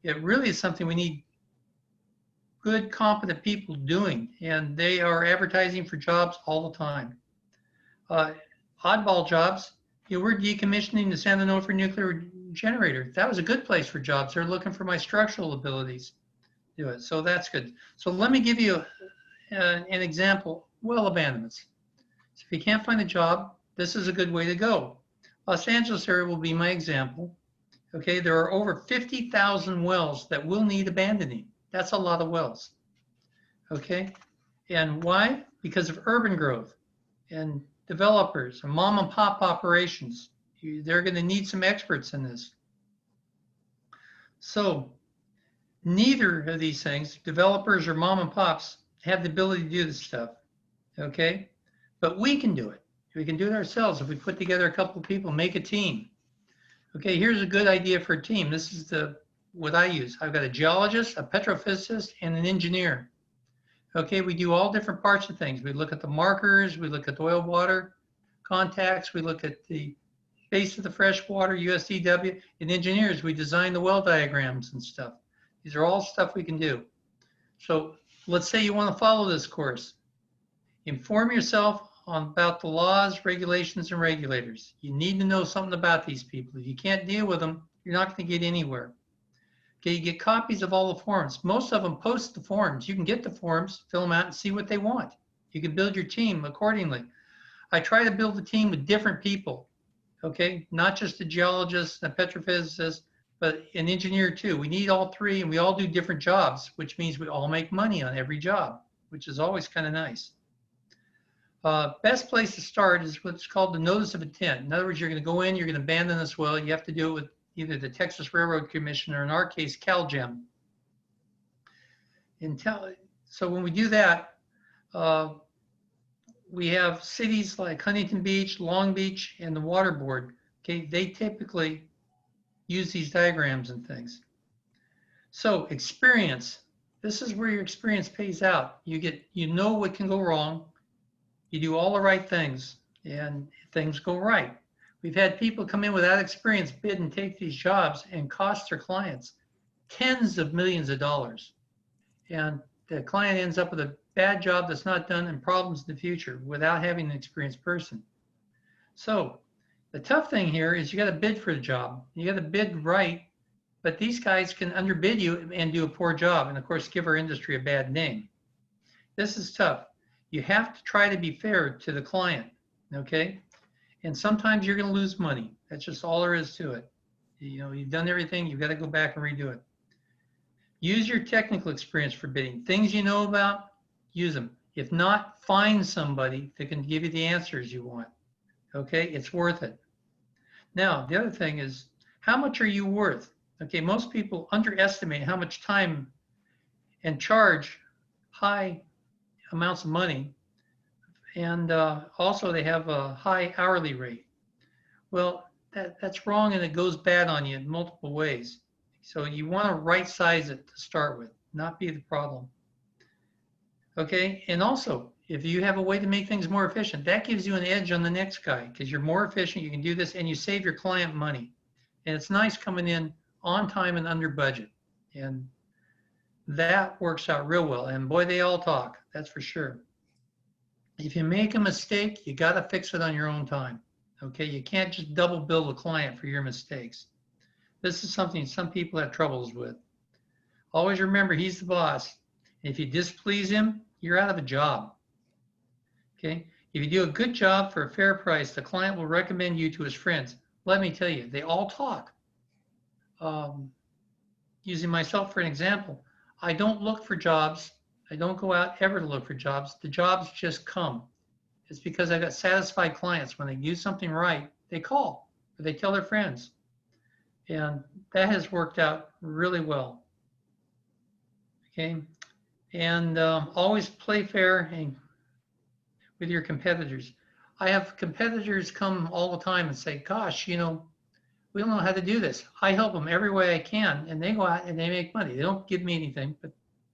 It really is something we need good, competent people doing, and they are advertising for jobs all the time. Oddball jobs, you know, we're decommissioning the San Onofre nuclear generator. That was a good place for jobs. They're looking for my structural abilities to do it, so that's good. So let me give you an example, well abandonments. So if you can't find a job, this is a good way to go. Los Angeles area will be my example. Okay, there are over 50,000 wells that will need abandoning. That's a lot of wells. Okay, and why? Because of urban growth and developers and mom and pop operations. They're going to need some experts in this. So neither of these things, developers or mom and pops, have the ability to do this stuff. Okay, but we can do it. We can do it ourselves if we put together a couple of people, make a team. Okay, here's a good idea for a team. This is what I use. I've got a geologist, a petrophysicist, and an engineer. Okay, we do all different parts of things. We look at the markers, we look at the oil water contacts, we look at the base of the fresh water, USDW, and engineers, we design the well diagrams and stuff. These are all stuff we can do. So let's say you want to follow this course. Inform yourself about the laws, regulations, and regulators. You need to know something about these people. If you can't deal with them, you're not going to get anywhere. Okay, you get copies of all the forms. Most of them post the forms. You can get the forms, fill them out, and see what they want. You can build your team accordingly. I try to build a team with different people, okay? Not just a geologist, a petrophysicist, but an engineer too. We need all three, and we all do different jobs, which means we all make money on every job, which is always kind of nice. Best place to start is what's called the notice of intent. In other words, you're going to go in, you're going to abandon this well. You have to do it with either the Texas Railroad Commission or in our case, CalGEM. So when we do that, we have cities like Huntington Beach, Long Beach, and the Water Board. Okay, they typically use these diagrams and things. So experience, this is where your experience pays out. You know what can go wrong. You do all the right things and things go right. We've had people come in without experience, bid and take these jobs and cost their clients tens of millions of dollars. And the client ends up with a bad job that's not done and problems in the future without having an experienced person. So the tough thing here is you got to bid for the job. You got to bid right, but these guys can underbid you and do a poor job and of course give our industry a bad name. This is tough. You have to try to be fair to the client, okay? And sometimes you're going to lose money. That's just all there is to it. You know, you've done everything, you've got to go back and redo it. Use your technical experience for bidding. Things you know about, use them. If not, find somebody that can give you the answers you want, okay? It's worth it. Now, the other thing is, how much are you worth? Okay, most people underestimate how much time and charge high amounts of money And also they have a high hourly rate. Well, that's wrong, and it goes bad on you in multiple ways. So you want to right size it to start with, not be the problem. Okay, and also if you have a way to make things more efficient, that gives you an edge on the next guy because you're more efficient, you can do this, and you save your client money. And it's nice coming in on time and under budget. And that works out real well. And boy, they all talk, that's for sure. If you make a mistake, you got to fix it on your own time. Okay, you can't just double bill the client for your mistakes. This is something some people have troubles with. Always remember, he's the boss. If you displease him, you're out of a job. Okay, if you do a good job for a fair price, the client will recommend you to his friends. Let me tell you, they all talk. Using myself for an example, I don't look for jobs. I don't go out ever to look for jobs. The jobs just come. It's because I got satisfied clients. When they do something right, they call or they tell their friends. And that has worked out really well. Okay. And always play fair and with your competitors. I have competitors come all the time and say, gosh, you know, we don't know how to do this. I help them every way I can, and they go out and they make money. They don't give me anything, but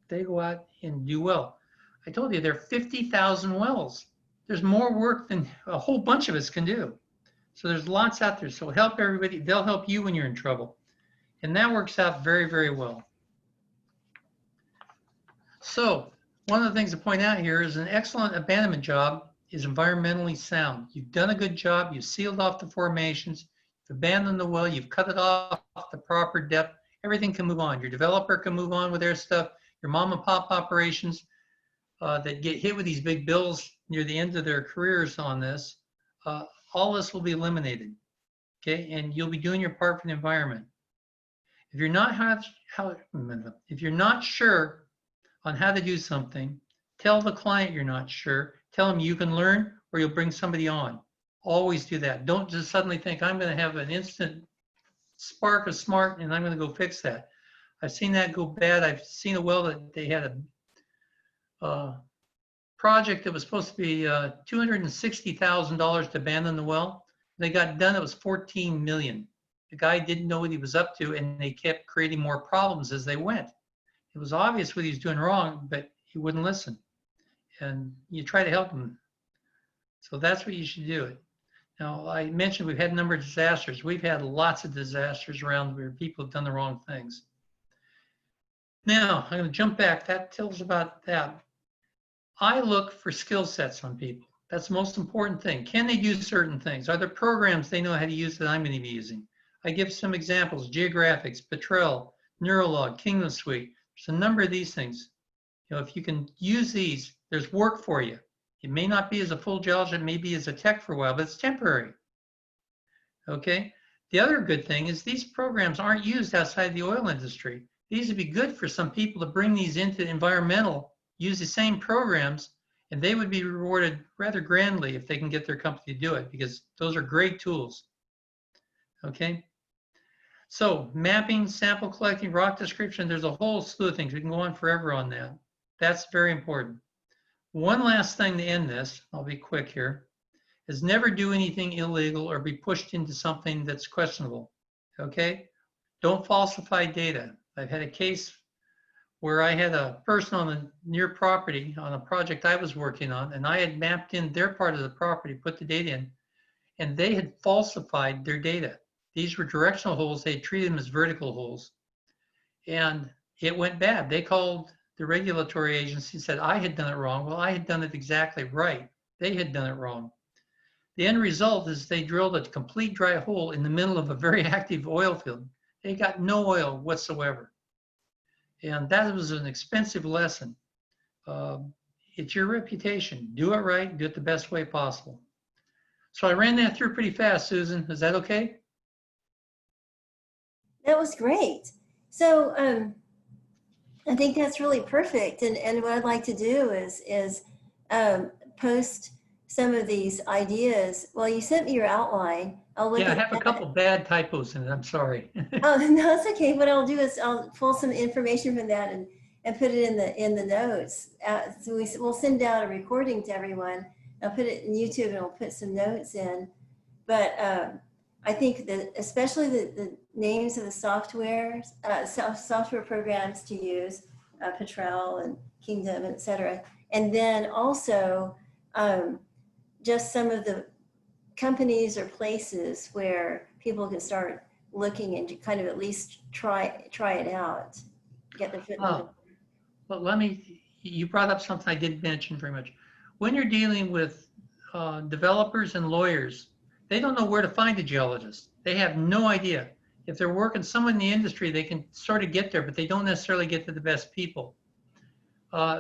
they go out and do well. I told you there are 50,000 wells. There's more work than a whole bunch of us can do. So there's lots out there. So help everybody. They'll help you when you're in trouble. And that works out very, very well. So one of the things to point out here is an excellent abandonment job is environmentally sound. You've done a good job. You've sealed off the formations. You've abandoned the well. You've cut it off the proper depth. Everything can move on. Your developer can move on with their stuff. Your mom and pop operations that get hit with these big bills near the end of their careers on this, all this will be eliminated. Okay, and you'll be doing your part for the environment. If you're not sure on how to do something, tell the client you're not sure. Tell them you can learn or you'll bring somebody on. Always do that. Don't just suddenly think I'm going to have an instant spark of smart and I'm going to go fix that. I've seen that go bad. I've seen a well that they had a project that was supposed to be $260,000 to abandon the well. They got done, it was $14 million. The guy didn't know what he was up to and they kept creating more problems as they went. It was obvious what he was doing wrong, but he wouldn't listen. And you try to help him. So that's what you should do. Now, I mentioned we've had a number of disasters. We've had lots of disasters around where people have done the wrong things. Now, I'm going to jump back. That tells about that. I look for skill sets on people. That's the most important thing. Can they do certain things? Are there programs they know how to use that I'm going to be using? I give some examples: Geographics, Petrel, Neurolog, Kingdom Suite. There's a number of these things. You know, if you can use these, there's work for you. It may not be as a full geologist, it may be as a tech for a while, but it's temporary. Okay. The other good thing is these programs aren't used outside the oil industry. These would be good for some people to bring these into environmental, use the same programs, and they would be rewarded rather grandly if they can get their company to do it, because those are great tools. Okay. So mapping, sample collecting, rock description, there's a whole slew of things. We can go on forever on that. That's very important. One last thing to end this, I'll be quick here, is never do anything illegal or be pushed into something that's questionable. Okay. Don't falsify data. I've had a case where I had a person on the near property on a project I was working on, and I had mapped in their part of the property, put the data in, and they had falsified their data. These were directional holes. They treated them as vertical holes. And it went bad. They called the regulatory agency and said, I had done it wrong. Well, I had done it exactly right. They had done it wrong. The end result is they drilled a complete dry hole in the middle of a very active oil field. They got no oil whatsoever. And that was an expensive lesson. It's your reputation. Do it right, do it the best way possible. So I ran that through pretty fast, Susan. Is that okay? That was great. So I think that's really perfect. And what I'd like to do is post some of these ideas. Well, you sent me your outline. I'll look Yeah, I at have a couple bad typos in it. I'm sorry. Oh, no, it's okay. What I'll do is I'll pull some information from that and put it in the notes. So we'll send out a recording to everyone I'll put it in YouTube and I'll put some notes in. But I think that especially the names of the softwares, software programs to use, Petrel and Kingdom, et cetera. And then also just some of the companies or places where people can start looking and kind of at least try it out, get their foot in the door. Well, you brought up something I didn't mention very much. When you're dealing with developers and lawyers, they don't know where to find a geologist. They have no idea. If they're working someone in the industry, they can sort of get there, but they don't necessarily get to the best people.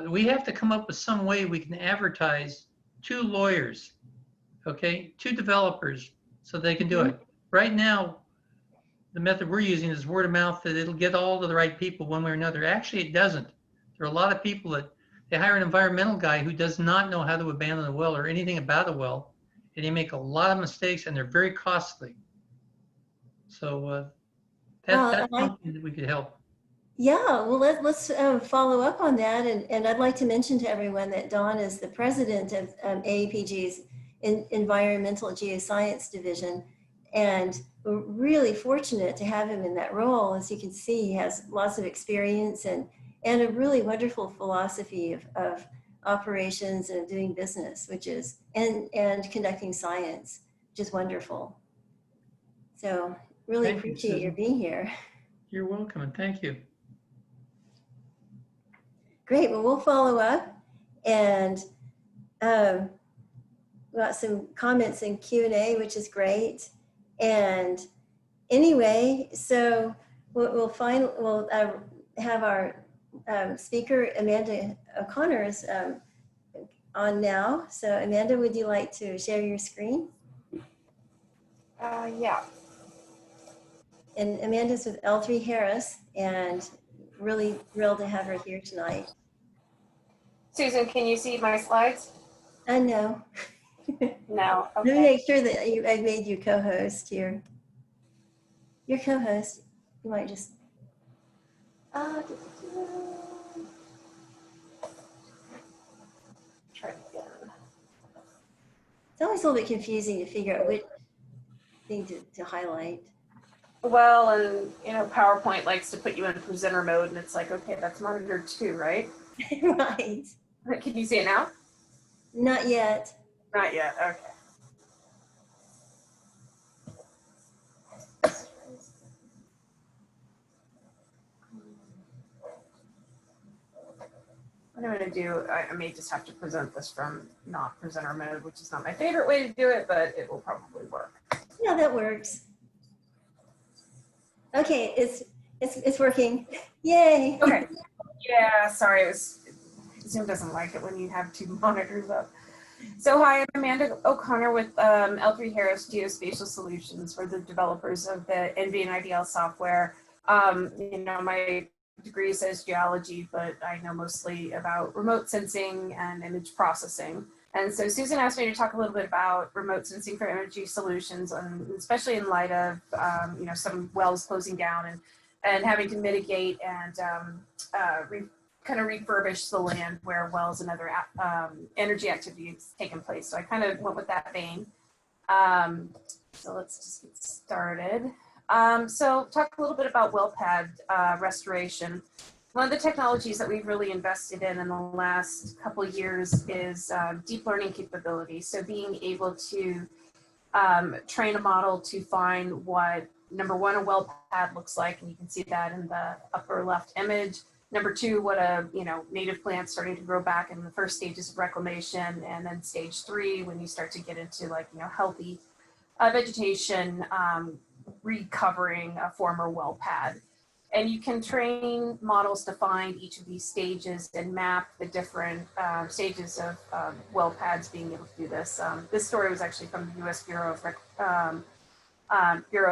We have to come up with some way we can advertise to lawyers, okay, to developers, so they can do it. Right now, the method we're using is word of mouth, that it'll get all to the right people one way or another. Actually, it doesn't. There are a lot of people that they hire an environmental guy who does not know how to abandon a well or anything about a well, and they make a lot of mistakes, and they're very costly. So that's something that we could help. Yeah, well, let's follow up on that. And I'd like to mention to everyone that Don is the president of AAPG's Environmental Geoscience division. And we're really fortunate to have him in that role. As you can see, he has lots of experience and a really wonderful philosophy of operations and doing business, which is, and conducting science, which is wonderful. So really appreciate your being here. You're welcome, and thank you. Great, well, we'll follow up, and we got some comments in Q&A, which is great. And anyway, so we'll have our speaker, Amanda O'Connor, is on now. So Amanda, would you like to share your screen? Yeah. And Amanda's with L3Harris, and really thrilled to have her here tonight. Susan, can you see my slides? No. No. Okay. Let me make sure that I made you co-host here. Your co-host, you might just. Try it again. It's always a little bit confusing to figure out which thing to highlight. Well, and PowerPoint likes to put you in presenter mode, and it's like, okay, that's monitor 2, right? Right. Can you see it now? Not yet. Not yet. Okay. What I'm going to do, I may just have to present this from not presenter mode, which is not my favorite way to do it, but it will probably work. Yeah, that works. Okay, it's working. Yay. Okay. Yeah, sorry, Zoom doesn't like it when you have 2 monitors up. So hi, I'm Amanda O'Connor with L3Harris Geospatial Solutions. We're the developers of the NV and IDL software. My degree says geology, but I know mostly about remote sensing and image processing. And so Susan asked me to talk a little bit about remote sensing for energy solutions, especially in light of some wells closing down and having to mitigate and kind of refurbish the land where wells and other energy activities taken place. So I kind of went with that vein. So let's just get started. So talk a little bit about well pad restoration. One of the technologies that we've really invested in the last couple of years is deep learning capabilities. So being able to train a model to find what, number one, a well pad looks like, and you can see that in the upper left image. Number two, what a native plant starting to grow back in the first stages of reclamation, and then stage 3 when you start to get into healthy vegetation recovering a former well pad. And you can train models to find each of these stages and map the different stages of well pads being able to do this. This story was actually from the U.S. Bureau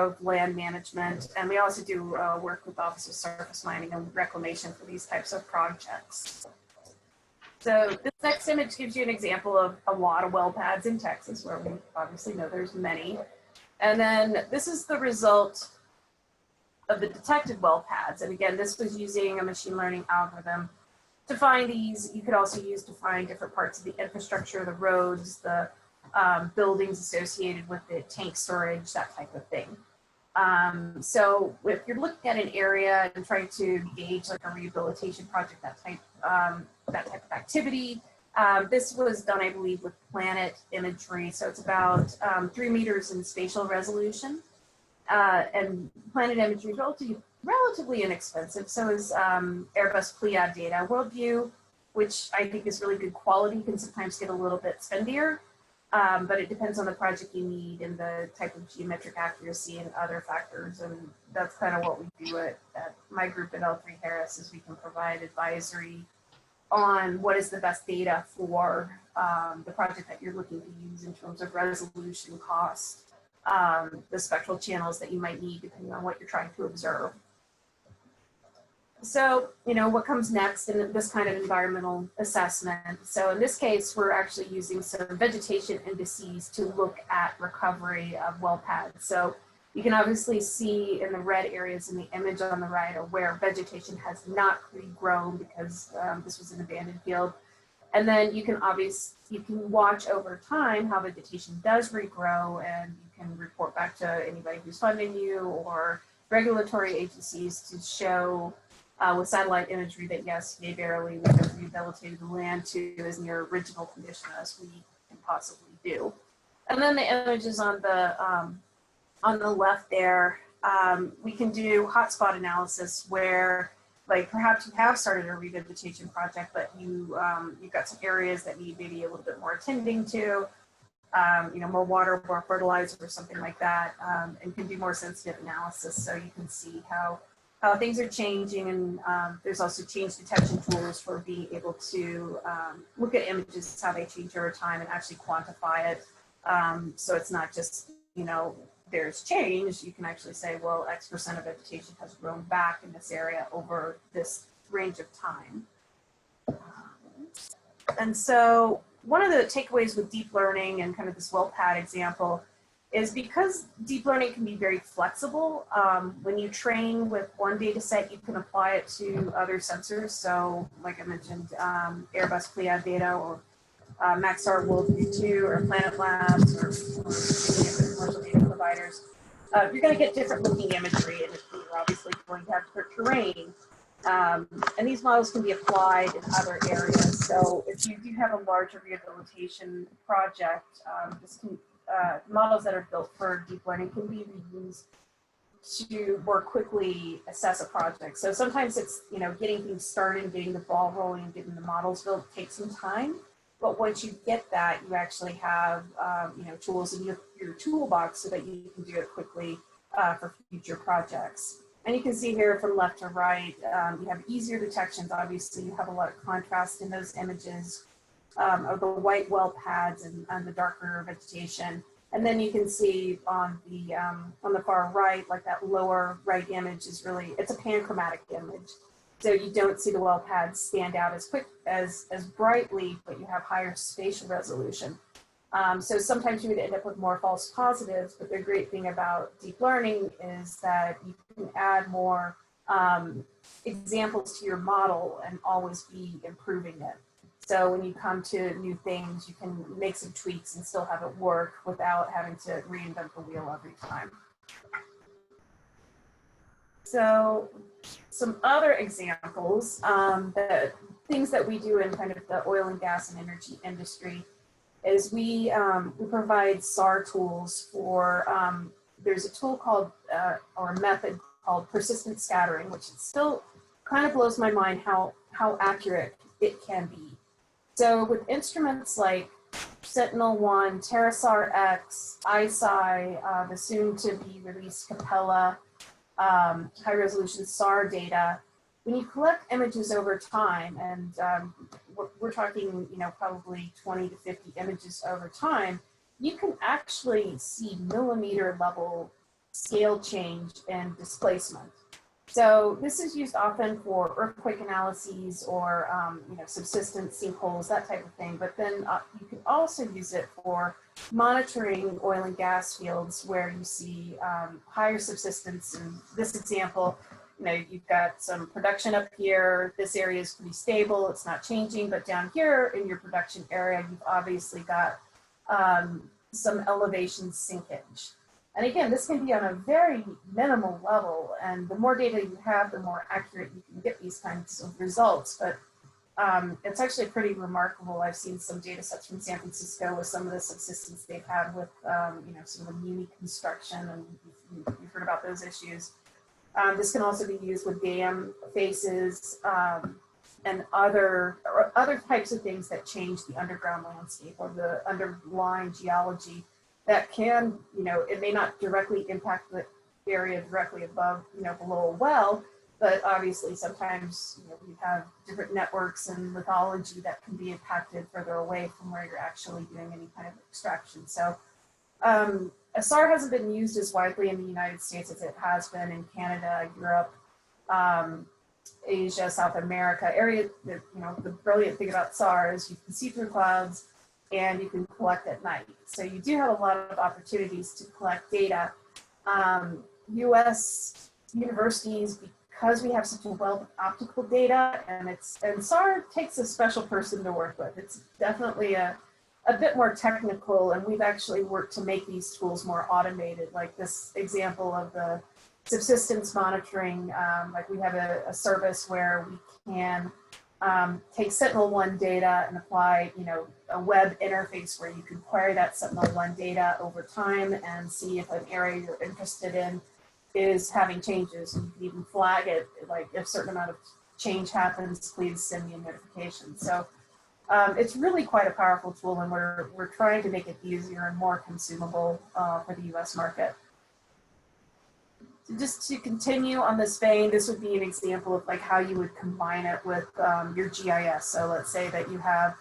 of Land Management, and we also do work with Office of Surface Mining and Reclamation for these types of projects. So this next image gives you an example of a lot of well pads in Texas, where we obviously know there's many. And then this is the result of the detected well pads. And again, this was using a machine learning algorithm define these, you could also use define different parts of the infrastructure, the roads, the buildings associated with it, tank storage, that type of thing. So if you're looking at an area and trying to gauge like a rehabilitation project, that type of activity, this was done, I believe, with planet imagery. So it's about 3 meters in spatial resolution. And planet imagery is relatively inexpensive. So is Airbus Pleiad data. Worldview, which I think is really good quality, can sometimes get a little bit spendier. But it depends on the project you need and the type of geometric accuracy and other factors. And that's kind of what we do at my group at L3 Harris, is we can provide advisory on what is the best data for the project that you're looking to use in terms of resolution, cost, the spectral channels that you might need depending on what you're trying to observe. So, what comes next in this kind of environmental assessment? So in this case, we're actually using some vegetation indices to look at recovery of well pads. So you can obviously see in the red areas in the image on the right are where vegetation has not regrown because this was an abandoned field. And then you can watch over time how vegetation does regrow, and you can report back to anybody who's funding you or regulatory agencies to show with satellite imagery that yes, yay, verily, we have rehabilitated the land to as near original condition as we can possibly do. And then the images on the left there, we can do hotspot analysis where, like, perhaps you have started a revegetation project, but you've got some areas that need maybe a little bit more attending to, more water, more fertilizer, or something like that, and can do more sensitive analysis so you can see how things are changing. And there's also change detection tools for being able to look at images, how they change over time, and actually quantify it. So it's not just, there's change. You can actually say, well, X% of vegetation has grown back in this area over this range of time. And so one of the takeaways with deep learning and kind of this well pad example is because deep learning can be very flexible. When you train with one data set, you can apply it to other sensors. So like I mentioned, Airbus Pleiad data, or Maxar Worldview 2, or Planet Labs, or commercial data providers. You're going to get different looking imagery, and you're obviously going to have different terrain. And these models can be applied in other areas. So if you do have a larger rehabilitation project, models that are built for deep learning can be reused to more quickly assess a project. So sometimes it's, getting things started, getting the ball rolling, getting the models built takes some time. But once you get that, you actually have, tools in your toolbox so that you can do it quickly for future projects. And you can see here from left to right, you have easier detections. Obviously, you have a lot of contrast in those images of the white well pads and the darker vegetation. And then you can see on the far right, like that lower right image is really, it's a panchromatic image. So you don't see the well pads stand out as brightly, but you have higher spatial resolution. So sometimes you would end up with more false positives, but the great thing about deep learning is that you can add more examples to your model and always be improving it. So when you come to new things, you can make some tweaks and still have it work without having to reinvent the wheel every time. So some other examples, the things that we do in kind of the oil and gas and energy industry is we provide SAR tools for, there's a tool called, or a method called persistent scattering, which still kind of blows my mind how accurate it can be. So with instruments like Sentinel-1, TerraSAR-X, ISI, the soon-to-be-released Capella, high-resolution SAR data, when you collect images over time, and we're talking, probably 20 to 50 images over time, you can actually see millimeter-level scale change and displacement. So this is used often for earthquake analyses or subsistence sinkholes, that type of thing. But then you can also use it for monitoring oil and gas fields where you see higher subsistence. In this example, you know, you've got some production up here. This area is pretty stable. It's not changing, but down here in your production area, you've obviously got some elevation sinkage. And again, this can be on a very minimal level. And the more data you have, the more accurate you can get these kinds of results. But it's actually pretty remarkable. I've seen some data sets from San Francisco with some of the subsidence they've had with, you know, some of the muni construction, and you've heard about those issues. This can also be used with dam faces and other types of things that change the underground landscape or the underlying geology that can, you know, it may not directly impact the area directly above, you know, below a well, but obviously sometimes, you know, we have different networks and lithology that can be impacted further away from where you're actually doing any kind of extraction. So SAR hasn't been used as widely in the United States as it has been in Canada, Europe, Asia, South America. Area that, you know, the brilliant thing about SAR is you can see through clouds and you can collect at night. So you do have a lot of opportunities to collect data. US universities, because we have such a wealth of optical data, and SAR takes a special person to work with. It's definitely a bit more technical, and we've actually worked to make these tools more automated, like this example of the subsistence monitoring. Like we have a service where we can take Sentinel-1 data and apply, you know, a web interface where you can query that Sentinel-1 data over time and see if an area you're interested in is having changes. And you can even flag it, like if a certain amount of change happens, please send me a notification. So it's really quite a powerful tool, and we're trying to make it easier and more consumable for the US market. So just to continue on this vein, this would be an example of like how you would combine it with your GIS. So let's say that you have,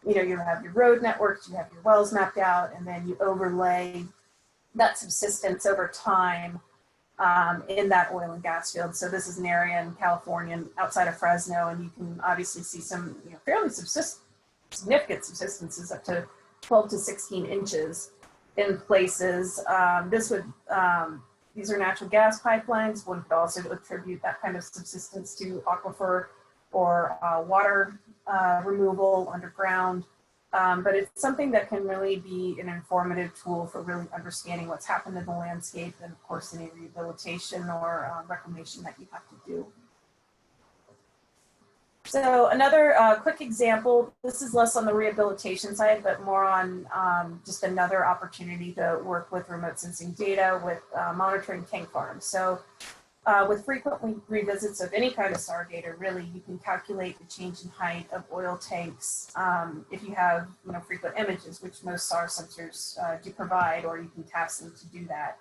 you know, you have your road networks, you have your wells mapped out, and then you overlay that subsistence over time in that oil and gas field. So this is an area in California outside of Fresno, and you can obviously see some, you know, fairly significant subsistences up to 12 to 16 inches in places. These are natural gas pipelines. One could also attribute that kind of subsistence to aquifer or water removal underground. But it's something that can really be an informative tool for really understanding what's happened in the landscape, and of course any rehabilitation or reclamation that you have to do. So another quick example, this is less on the rehabilitation side, but more on just another opportunity to work with remote sensing data with monitoring tank farms. So with frequent revisits of any kind of SAR data, really, you can calculate the change in height of oil tanks if you have, you know, frequent images, which most SAR sensors do provide, or you can task them to do that.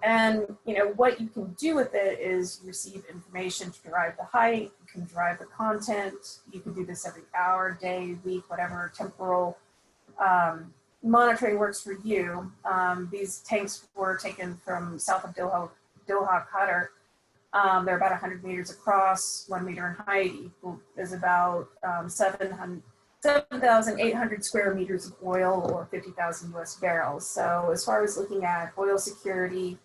And, you know, what you can do with it is receive information to derive the height, you can derive the content, you can do this every hour, day, week, whatever temporal monitoring works for you. These tanks were taken from south of Doha, Qatar. They're about 100 meters across, 1 meter in height, is about 7,800 square meters of oil, or 50,000 US barrels. So as far as looking at oil security,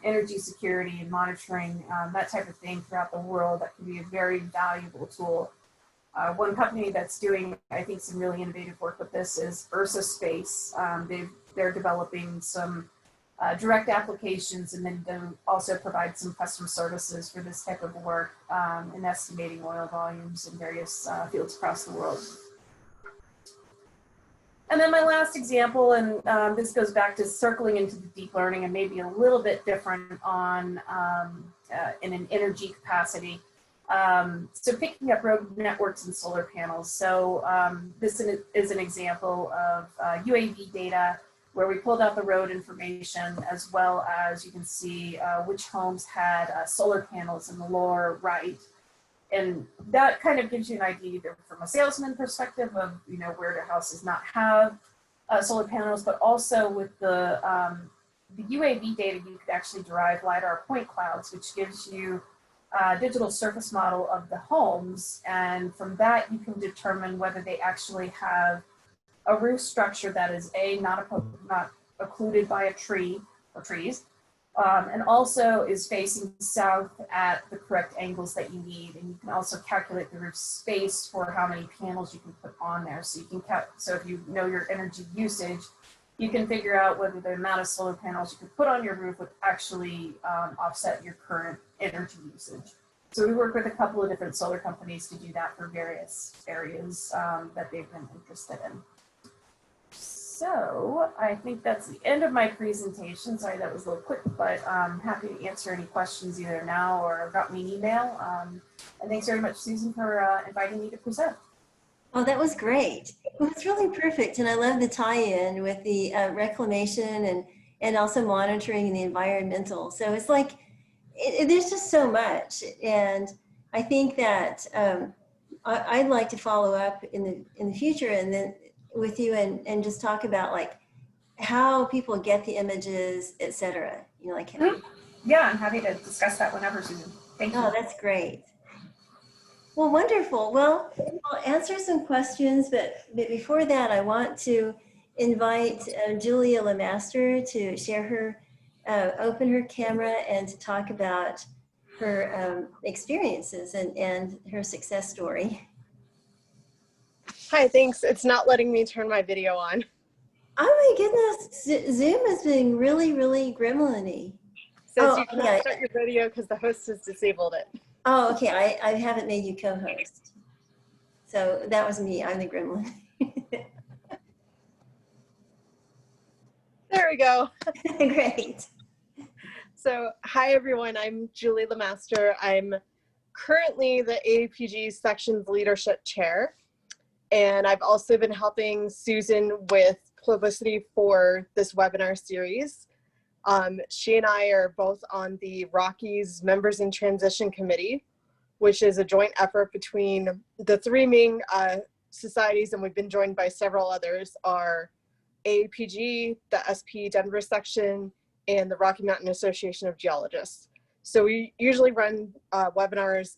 energy security and monitoring, that type of thing throughout the world, that can be a very valuable tool. One company that's doing, I think, some really innovative work with this is Ursa Space. They're developing some direct applications, and then they also provide some custom services for this type of work in estimating oil volumes in various fields across the world. And then my last example, and this goes back to circling into the deep learning and maybe a little bit different on in an energy capacity. So picking up road networks and solar panels. So this is an example of UAV data where we pulled out the road information, as well as you can see which homes had solar panels in the lower right. And that kind of gives you an idea either from a salesman perspective of, you know, where do houses not have solar panels, but also with the UAV data, you could actually derive LiDAR point clouds, which gives you a digital surface model of the homes. And from that, you can determine whether they actually have a roof structure that is not occluded by a tree or trees, and also is facing south at the correct angles that you need. And you can also calculate the roof space for how many panels you can put on there. So you can so if you know your energy usage, you can figure out whether the amount of solar panels you can put on your roof would actually offset your current energy usage. So we work with a couple of different solar companies to do that for various areas that they've been interested in. So I think that's the end of my presentation. Sorry, that was a little quick, but I'm happy to answer any questions either now or drop me an email. And thanks very much, Susan, for inviting me to present. Oh, that was great. Well, it's really perfect. And I love the tie-in with the reclamation and also monitoring the environmental. So it's like, there's just so much. And I think that I'd like to follow up in the future and then with you and just talk about like how people get the images, et cetera. You know, like how, yeah, I'm happy to discuss that whenever, Susan. Thank you. Oh, that's great. Well, wonderful. Well, I'll answer some questions, but before that, I want to invite Julia Lemaster to share her, open her camera and to talk about her experiences and her success story. Hi, thanks. It's not letting me turn my video on. Oh my goodness, Zoom is being really, really gremlin-y. Says you can't start your video because the host has disabled it. Oh, okay. I haven't made you co-host. So that was me. I'm the gremlin. There we go. Great. So, hi everyone. I'm Julie Lemaster. I'm currently the AAPG Sections Leadership Chair. And I've also been helping Susan with publicity for this webinar series. She and I are both on the Rockies Members in Transition Committee, which is a joint effort between the three main societies, and we've been joined by several others, are AAPG, the SP Denver section, and the Rocky Mountain Association of Geologists. So we usually run webinars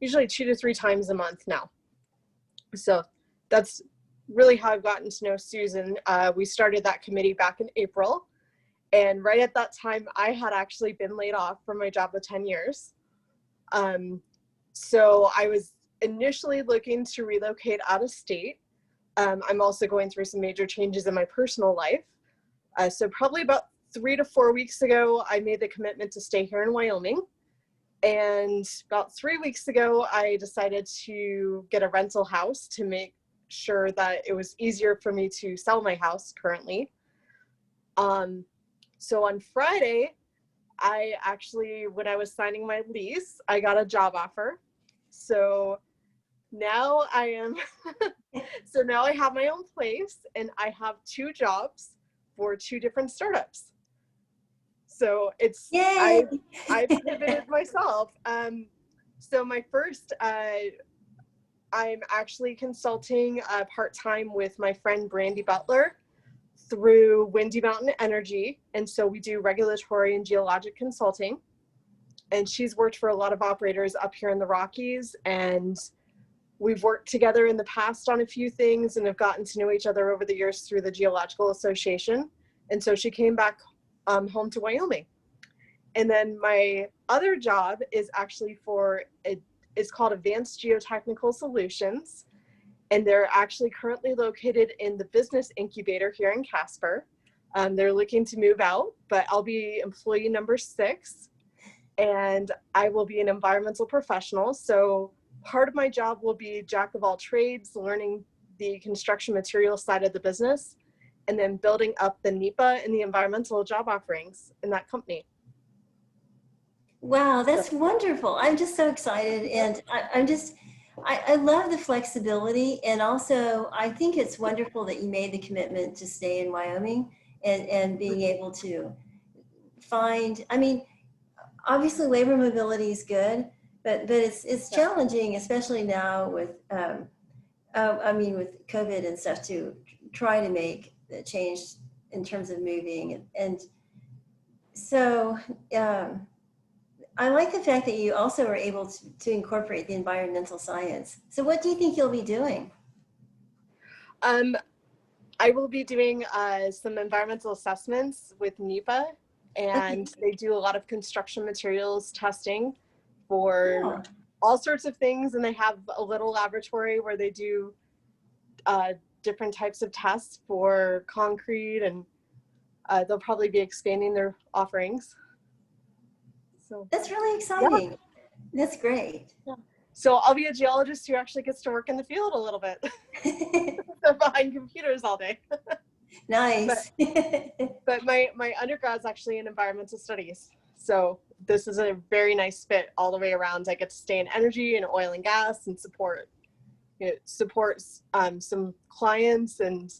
usually 2 to 3 times a month now. So that's really how I've gotten to know Susan. We started that committee back in April. And right at that time, I had actually been laid off from my job of 10 years. So I was initially looking to relocate out of state. I'm also going through some major changes in my personal life. So probably about 3 to 4 weeks ago, I made the commitment to stay here in Wyoming. And about 3 weeks ago, I decided to get a rental house to make sure that it was easier for me to sell my house currently. So on Friday, I actually, when I was signing my lease, I got a job offer. So now I am, so now I have my own place and I have 2 jobs for 2 different startups. So it's, I pivoted myself. So my first, I'm actually consulting part-time with my friend Brandy Butler through Windy Mountain Energy. And so we do regulatory and geologic consulting. And she's worked for a lot of operators up here in the Rockies. And we've worked together in the past on a few things and have gotten to know each other over the years through the Geological Association. And so she came back home to Wyoming. And then my other job is actually it's called Advanced Geotechnical Solutions. And they're actually currently located in the business incubator here in Casper. They're looking to move out, but I'll be employee number 6. And I will be an environmental professional. So part of my job will be jack of all trades, learning the construction material side of the business, and then building up the NEPA and the environmental job offerings in that company. Wow, that's wonderful. I'm just so excited. And I love the flexibility. And also, I think it's wonderful that you made the commitment to stay in Wyoming and being able to find, I mean, obviously labor mobility is good, but it's challenging, especially now with, with COVID and stuff, to try to make the change in terms of moving. And so, I like the fact that you also are able to incorporate the environmental science. So what do you think you'll be doing? I will be doing some environmental assessments with NEPA and they do a lot of construction materials testing for Oh, all sorts of things. And they have a little laboratory where they do different types of tests for concrete, and they'll probably be expanding their offerings. So that's really exciting. That's great. So I'll be a geologist who actually gets to work in the field a little bit. They're behind computers all day. Nice. But my undergrad's actually in environmental studies. So this is a very nice fit all the way around. I get to stay in energy and oil and gas and support some clients, and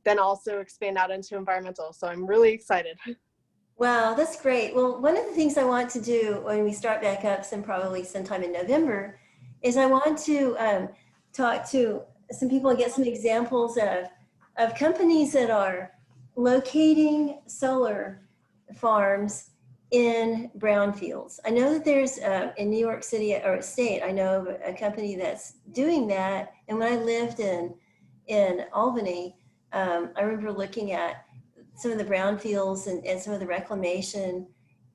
then also expand out into environmental. So I'm really excited. Wow, that's great. Well, one of the things I want to do when we start back up, probably sometime in November, is I want to talk to some people and get some examples of companies that are locating solar farms in brownfields. I know that there's in New York City or state, I know of a company that's doing that. And when I lived in Albany, I remember looking at some of the brownfields and some of the reclamation.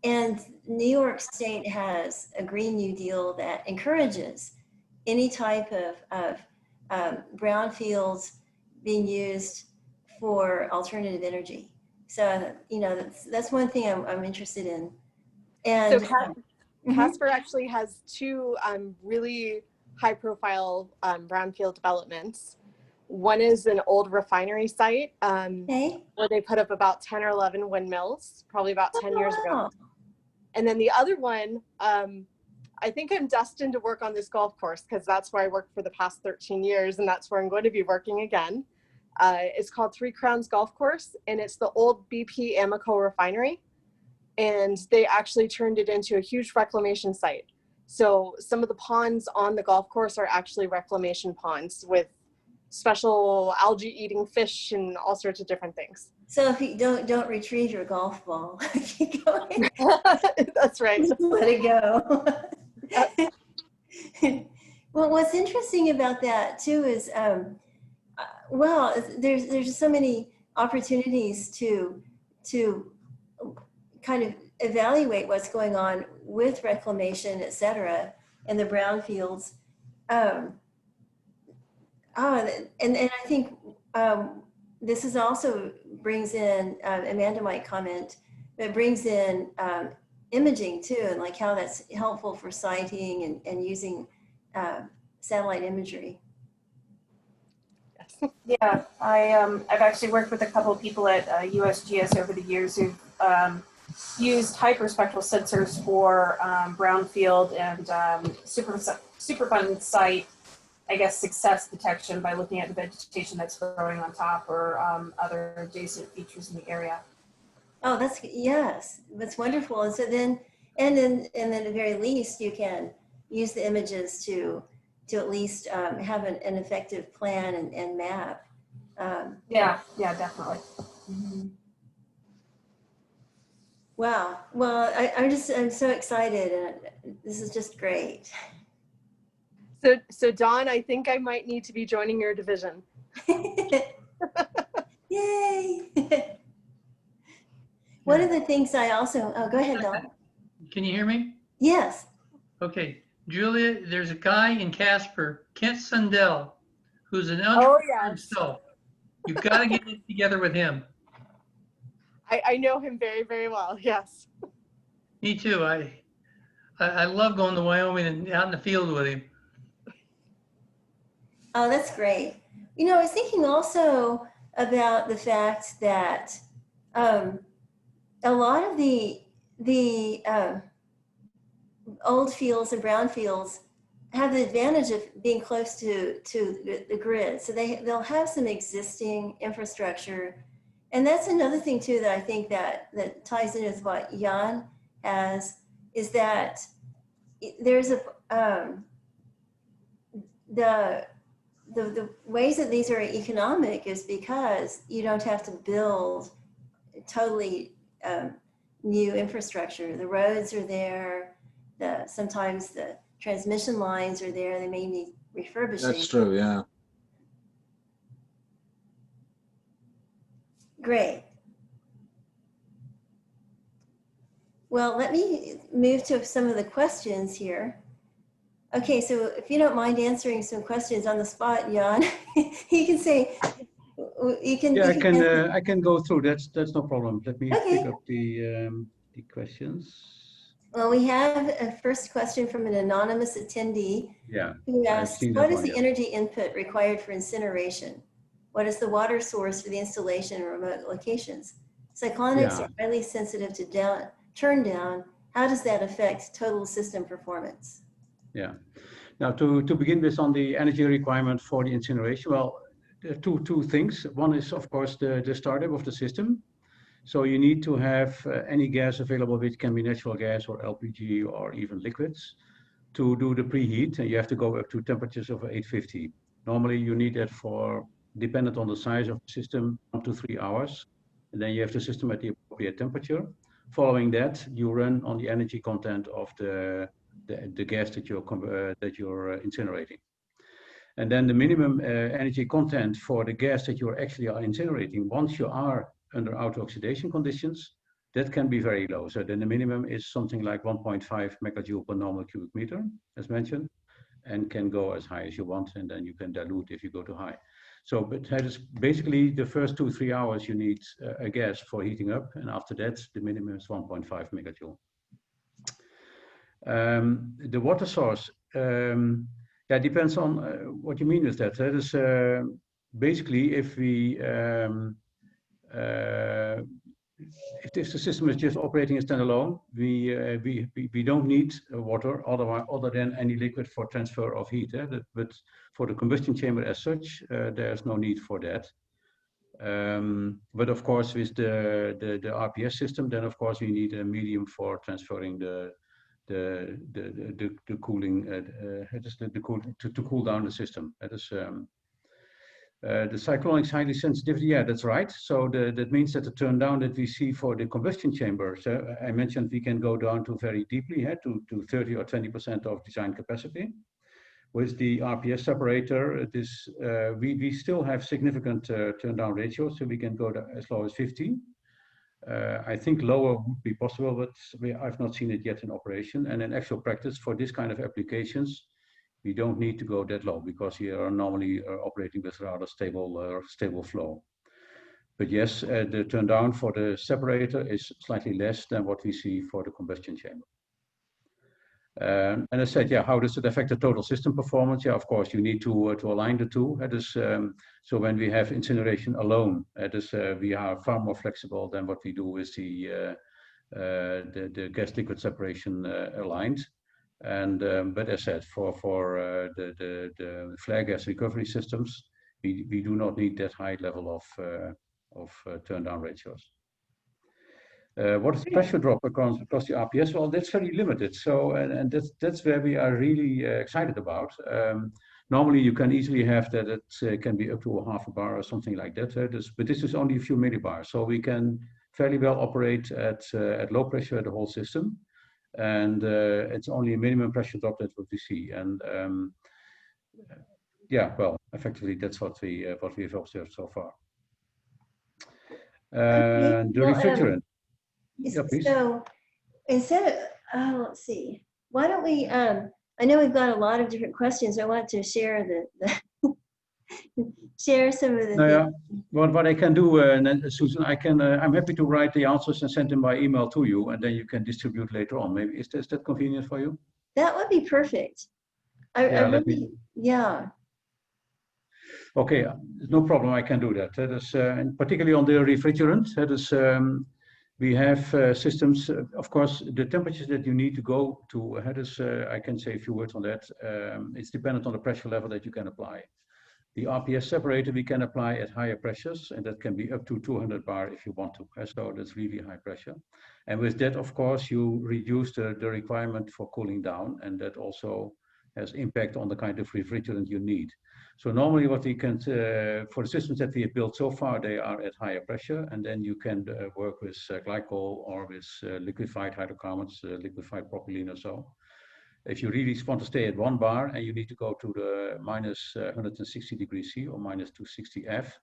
And New York State has a Green New Deal that encourages any type of brownfields being used for alternative energy. So, you know, that's one thing I'm interested in. And so Casper actually has two really high profile brownfield developments. One is an old refinery site okay. where they put up about 10 or 11 windmills, probably about 10 years ago. Wow. And then the other one, I think I'm destined to work on this golf course because that's where I worked for the past 13 years, and that's where I'm going to be working again. It's called Three Crowns Golf Course, and it's the old BP Amoco refinery. And they actually turned it into a huge reclamation site. So some of the ponds on the golf course are actually reclamation ponds with special algae eating fish and all sorts of different things. So if you don't retrieve your golf ball, keep going. That's right. Just let it go. Well, what's interesting about that too is, well, there's just so many opportunities to kind of evaluate what's going on with reclamation, et cetera, in the brownfields. And I think this is also brings in, Amanda might comment, but brings in imaging too, and like how that's helpful for siting and using satellite imagery. Yeah, I've actually worked with a couple of people at USGS over the years who've used hyperspectral sensors for brownfield and Superfund site, I guess, success detection by looking at the vegetation that's growing on top or other adjacent features in the area. Oh, yes, that's wonderful. And so then, and then at the very least, you can use the images to at least have an effective plan and map. Yeah, definitely. Mm-hmm. Wow. Well, I'm so excited, and this is just great. So Dawn, I think I might need to be joining your division. Yay. One of the things I also, oh, go ahead, Dawn. Can you hear me? Yes. Okay, Julia, there's a guy in Casper, Kent Sundell, who's an entrepreneur himself. You've got to get it together with him. I know him very, very well, yes. Me too. I love going to Wyoming and out in the field with him. Oh, that's great. You know, I was thinking also about the fact that a lot of the old fields and brown fields have the advantage of being close to the grid. So they'll have some existing infrastructure. And that's another thing too that I think that ties in with what Jan has, is that there's the ways that these are economic is because you don't have to build totally new infrastructure. The roads are there. Sometimes the transmission lines are there. They may need refurbishing. That's true, yeah. Great. Well, let me move to some of the questions here. Okay, so if you don't mind answering some questions on the spot, Jan, you can say, you can. Yeah, You can answer. I can go through. That's no problem. Let me Okay. pick up the questions. Well, we have a first question from an anonymous attendee Yeah, who I've asks, seen what that is one. the Yes. energy input required for incineration? What is the water source for the installation in remote locations? Cyclonics Yeah. are highly sensitive to turn down. How does that affect total system performance? Yeah. Now, to begin with, on the energy requirement for the incineration, well, there are two things. One is, of course, the startup of the system. So you need to have any gas available, which can be natural gas or LPG or even liquids, to do the preheat. And you have to go up to temperatures of 850. Normally, you need that for, dependent on the size of the system, 1 to 3 hours. And then you have the system at the appropriate temperature. Following that, you run on the energy content of the gas that you're incinerating. And then the minimum energy content for the gas that you're actually incinerating, once you are under auto-oxidation conditions, that can be very low. So then the minimum is something like 1.5 megajoule per normal cubic meter, as mentioned, and can go as high as you want, and then you can dilute if you go too high. So, but that is basically the first 2-3 hours you need a gas for heating up, and after that, the minimum is 1.5 megajoule. The water source, yeah, depends on what you mean with that. That is basically if if the system is just operating as standalone, we don't need water other than any liquid for transfer of heat. But for the combustion chamber as such, there's no need for that. But of course, with the RPS system, then of course we need a medium for transferring the cooling, to cool down the system. That is the cyclonics highly sensitivity. Yeah, that's right. So that means that the turn down that we see for the combustion chamber. So I mentioned we can go down to very deeply, to 30 or 20% of design capacity. With the RPS separator, it is we still have significant turn down ratios, so we can go as low as 50. I think lower would be possible, but I've not seen it yet in operation. And in actual practice, for this kind of applications, we don't need to go that low because you are normally operating with rather stable flow. But yes, the turn down for the separator is slightly less than what we see for the combustion chamber. And I said, yeah, how does it affect the total system performance? Yeah, of course, you need to align the two. That is, so when we have incineration alone, we are far more flexible than what we do with the gas liquid separation aligned. And but as said, for the flare gas recovery systems, we do not need that high level of turn down ratios. What is pressure drop across the RPS? Well, that's very limited. So, and that's where we are really excited about. Normally, you can easily have that it can be up to a half a bar or something like that. But this is only a few millibars, so we can fairly well operate at low pressure the whole system, and it's only a minimum pressure drop that what we see. And yeah, well, effectively, that's what we've observed so far. The refrigerant. Yeah, please. So instead of, let's see, why don't we, I know we've got a lot of different questions. I want to share share some of the things. Yeah. What I can do, Susan, I'm happy to write the answers and send them by email to you, and then you can distribute later on. Maybe is that convenient for you? That would be perfect. Yeah. Okay, no problem. I can do that. That is, and particularly on the refrigerant. That is, we have systems. Of course, the temperatures that you need to go to. That is, I can say a few words on that. It's dependent on the pressure level that you can apply. The RPS separator we can apply at higher pressures, and that can be up to 200 bar if you want to. So that's really high pressure. And with that, of course, you reduce the requirement for cooling down, and that also has impact on the kind of refrigerant you need. So normally what we can, for the systems that we have built so far, they are at higher pressure, and then you can work with glycol or with liquefied hydrocarbons, liquefied propylene or so. If you really want to stay at 1 bar and you need to go to the minus 160 degrees C or minus 260 F,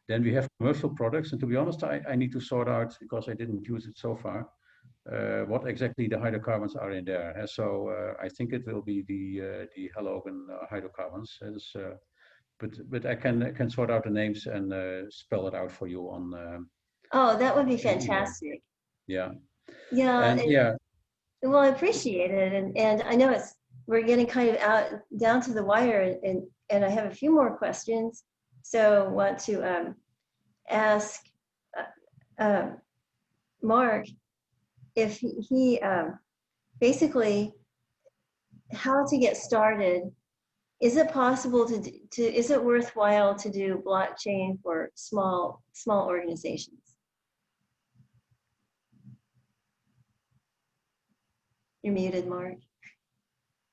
then we have commercial products. And to be honest, I need to sort out, because I didn't use it so far, what exactly the hydrocarbons are in there. So I think it will be the halogen hydrocarbons. But I can sort out the names and spell it out for you on. Oh, that would be email. fantastic. Yeah. Yeah. And yeah. Well, I appreciate it. And I know we're getting kind of down to the wire, and I have a few more questions. So I want to ask Mark if he basically how to get started. Is it possible is it worthwhile to do blockchain for small organizations? You're muted, Mark.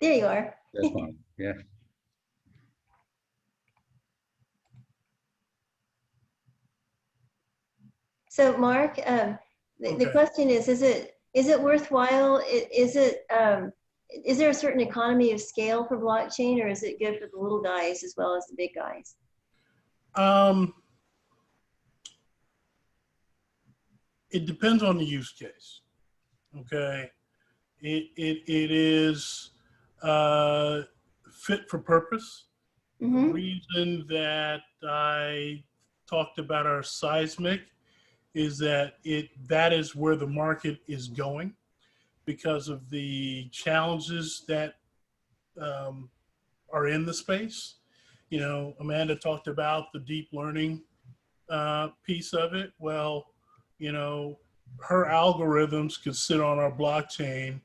There you are. That's fine. Yeah. So Mark, the question is it worthwhile? Is there a certain economy of scale for blockchain, or is it good for the little guys as well as the big guys? It depends on the use case. Okay, it is fit for purpose. Mm-hmm. The reason that I talked about our seismic is that that is where the market is going because of the challenges that are in the space. You know, Amanda talked about the deep learning piece of it. Well, you know, her algorithms could sit on our blockchain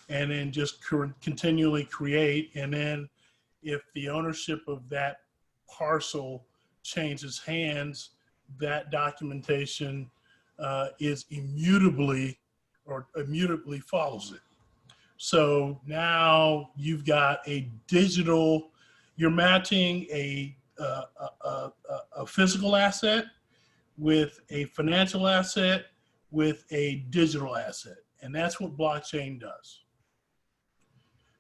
and then just continually create. And then if the ownership of that parcel changes hands, that documentation is immutably follows it. So now you've got a digital, you're matching a physical asset with a financial asset with a digital asset. And that's what blockchain does.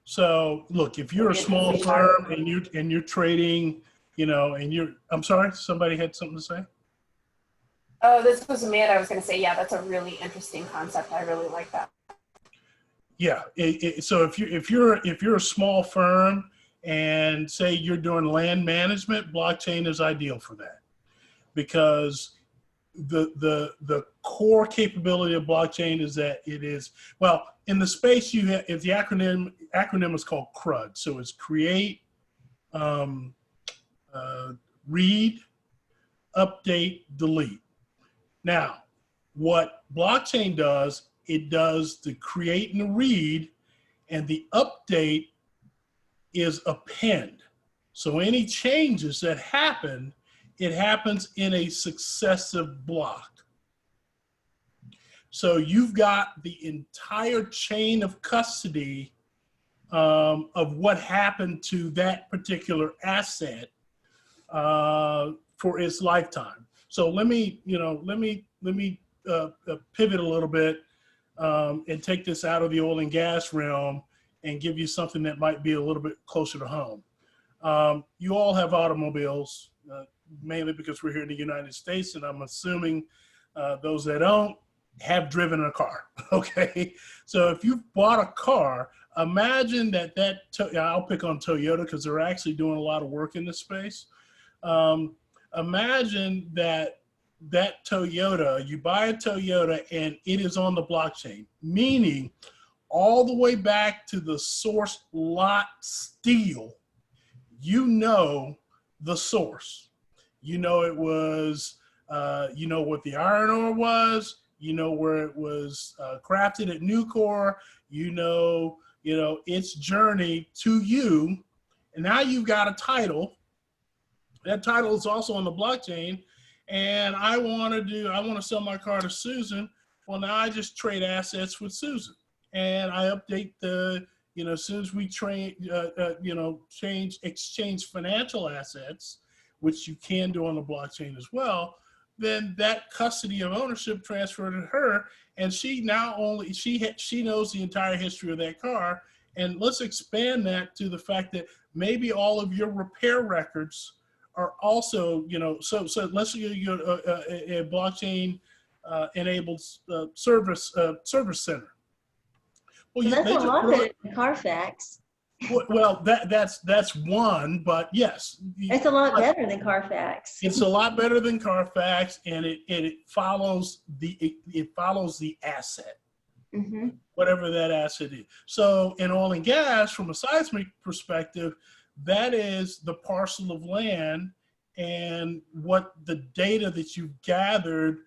So look, if you're a small firm and you're trading, you know, I'm sorry, somebody had something to say? Oh, this was Amanda. I was going to say, yeah, that's a really interesting concept. I really like that. Yeah. So if you're a small firm and say you're doing land management, blockchain is ideal for that, because the core capability of blockchain is that it is, well, in the space you have, the acronym is called CRUD. So it's create, read, update, delete. Now, what blockchain does, it does the create and the read, and the update is append. So any changes that happen, it happens in a successive block. So you've got the entire chain of custody of what happened to that particular asset for its lifetime. So let me pivot a little bit and take this out of the oil and gas realm and give you something that might be a little bit closer to home. You all have automobiles, mainly because we're here in the United States, and I'm assuming those that don't have driven a car, okay? So if you've bought a car, imagine I'll pick on Toyota because they're actually doing a lot of work in this space. Imagine that Toyota, you buy a Toyota and it is on the blockchain, meaning all the way back to the source lot steel, you know the source. You know it was, you know what the iron ore was, you know where it was crafted at Nucor, you know its journey to you, and now you've got a title. That title is also on the blockchain, and I want to sell my car to Susan. Well, now I just trade assets with Susan, and I update as soon as we exchange financial assets, which you can do on the blockchain as well, then that custody of ownership transferred to her, and she knows the entire history of that car. And let's expand that to the fact that maybe all of your repair records are also, so let's say you're a blockchain enabled service center. Well, So that's they a just lot really, better than Carfax. well, that's one, but yes, It's a lot better than Carfax. it's a lot better than Carfax, and it follows the asset, Mm-hmm. whatever that asset is. So in oil and gas, from a seismic perspective, that is the parcel of land and what the data that you've gathered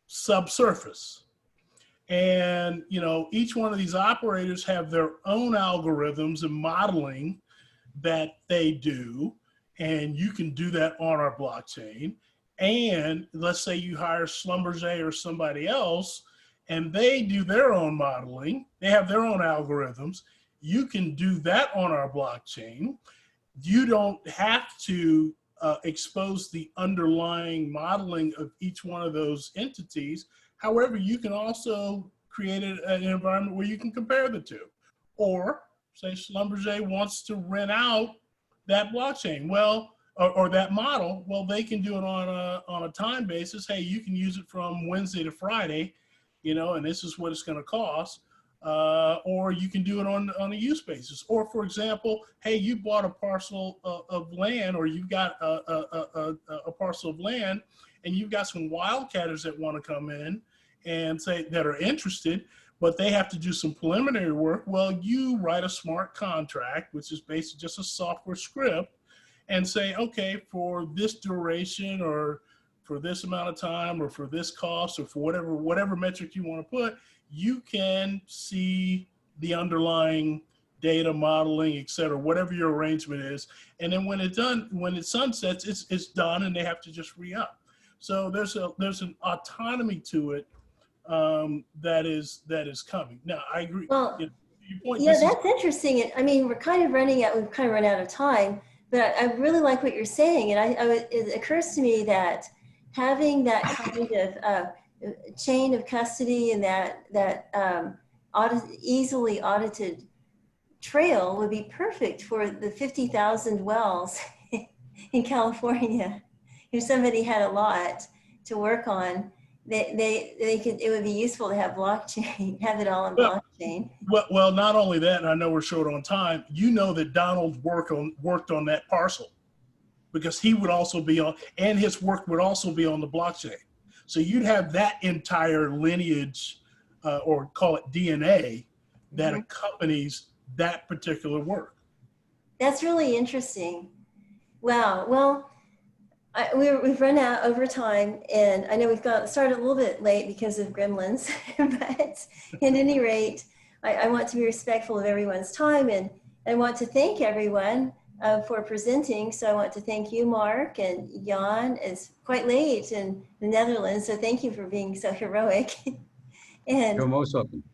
subsurface. And each one of these operators have their own algorithms and modeling that they do, and you can do that on our blockchain. And let's say you hire Schlumberger or somebody else, and they do their own modeling, they have their own algorithms. You can do that on our blockchain. You don't have to expose the underlying modeling of each one of those entities. However, you can also create an environment where you can compare the two. Or say Schlumberger wants to rent out that blockchain, well, or that model, well, they can do it on a time basis. Hey, you can use it from Wednesday to Friday, and this is what it's going to cost. Or you can do it on a use basis. Or for example, hey, you bought a parcel of land, or you've got a parcel of land, and you've got some wildcatters that want to come in and say that are interested, but they have to do some preliminary work. Well, you write a smart contract, which is basically just a software script, and say, okay, for this duration, or for this amount of time, or for this cost, or for whatever metric you want to put, you can see the underlying data modeling, et cetera, whatever your arrangement is. And then when it sunsets, it's done, and they have to just re-up. So there's an autonomy to it that is coming. Now, I agree. Well, your point, yeah, that's interesting. I mean, we've kind of run out of time, but I really like what you're saying. And it occurs to me that having that kind of chain of custody and that easily audited trail would be perfect for the 50,000 wells in California. If somebody had a lot to work on, it would be useful to have blockchain, have it all on blockchain. Well, not only that, and I know we're short on time, that Donald worked on that parcel, because he would also be on, and his work would also be on the blockchain. So you'd have that entire lineage, or call it DNA, that accompanies that particular work. That's really interesting. Wow. Well, we've run out over time, and I know we've started a little bit late because of gremlins, but at any rate, I want to be respectful of everyone's time, and I want to thank everyone for presenting. So I want to thank you, Mark, and Jan. It's quite late in the Netherlands, so thank you for being so heroic. And You're most welcome.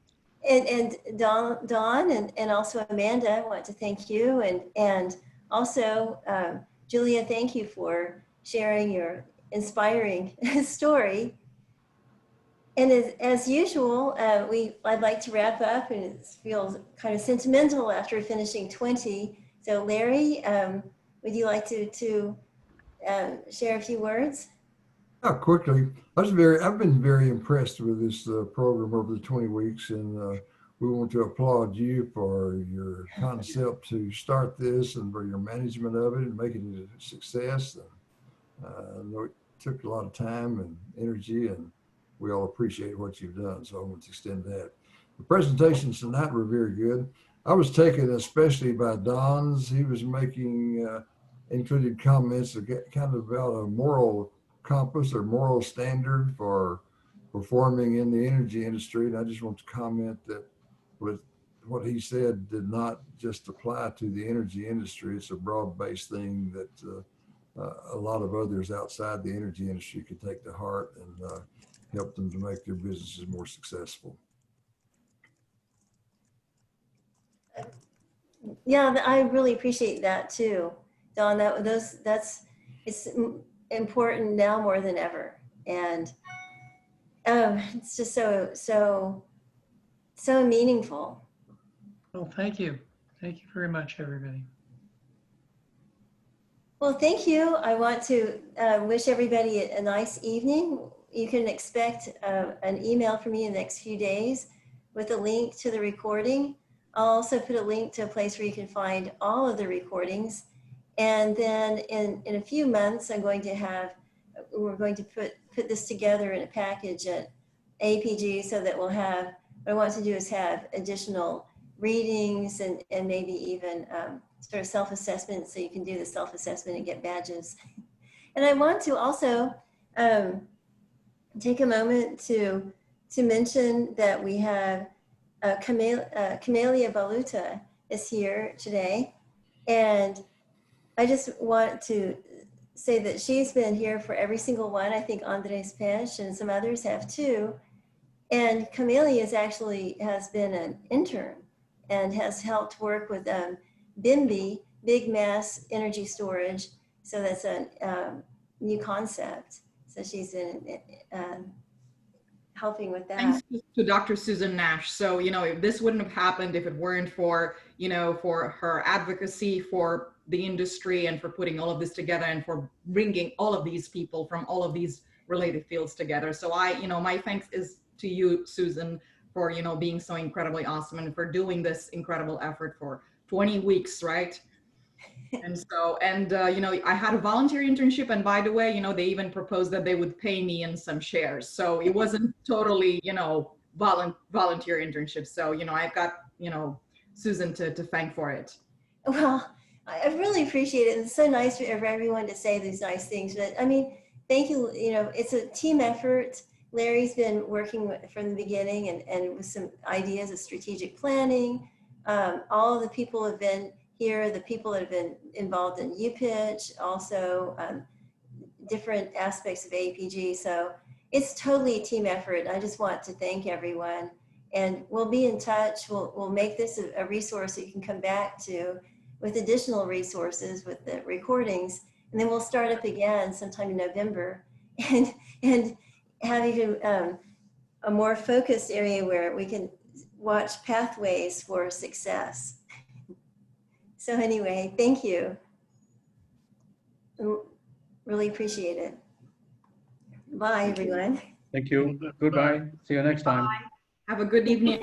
And Dawn and also Amanda, I want to thank you, and also Julia, thank you for sharing your inspiring story. And as usual, I'd like to wrap up, and it feels kind of sentimental after finishing 20. So Larry, would you like to share a few words? Quickly, I've been very impressed with this program over the 20 weeks, and we want to applaud you for your concept to start this, and for your management of it and making it a success. I know it took a lot of time and energy, and we all appreciate what you've done. So I want to extend that. The presentations tonight were very good. I was taken especially by Don's. He was making included comments kind of about a moral compass or moral standard for performing in the energy industry. And I just want to comment that what he said did not just apply to the energy industry. It's a broad-based thing that a lot of others outside the energy industry could take to heart and help them to make their businesses more successful. Yeah, I really appreciate that too, Don. It's important now more than ever, and it's just so meaningful. Well, thank you very much, everybody. Well, thank you. I want to wish everybody a nice evening. You can expect an email from me in the next few days with a link to the recording. I'll also put a link to a place where you can find all of the recordings. And then in a few months, we're going to put this together in a package at AAPG so that we'll have, what I want to do is have additional readings and maybe even sort of self-assessment, so you can do the self-assessment and get badges. And I want to also take a moment to mention that we have Camelia Baluta is here today. And I just want to say that she's been here for every single one. I think Andres Pesh and some others have too. And Camelia has been an intern and has helped work with BIMBY, Big Mass Energy Storage. So that's a new concept. So she's been helping with that. Thanks to Dr. Susan Nash. So, this wouldn't have happened if it weren't for, for her advocacy for the industry and for putting all of this together and for bringing all of these people from all of these related fields together. So my thanks is to you, Susan, for, being so incredibly awesome and for doing this incredible effort for 20 weeks, right? And so, I had a volunteer internship, and by the way, they even proposed that they would pay me in some shares. So it wasn't totally, volunteer internship. So, I've got, Susan to thank for it. Well, I really appreciate it. It's so nice for everyone to say these nice things, but I mean, thank you. It's a team effort. Larry's been working from the beginning and with some ideas of strategic planning. All of the people have been here, the people that have been involved in UPitch, also different aspects of AAPG. So it's totally a team effort. I just want to thank everyone, and we'll be in touch. We'll make this a resource that you can come back to with additional resources with the recordings, and then we'll start up again sometime in November and have even a more focused area where we can watch pathways for success. So anyway, thank you. Really appreciate it. Bye, everyone. Thank you. Goodbye. See you next time. Have a good evening.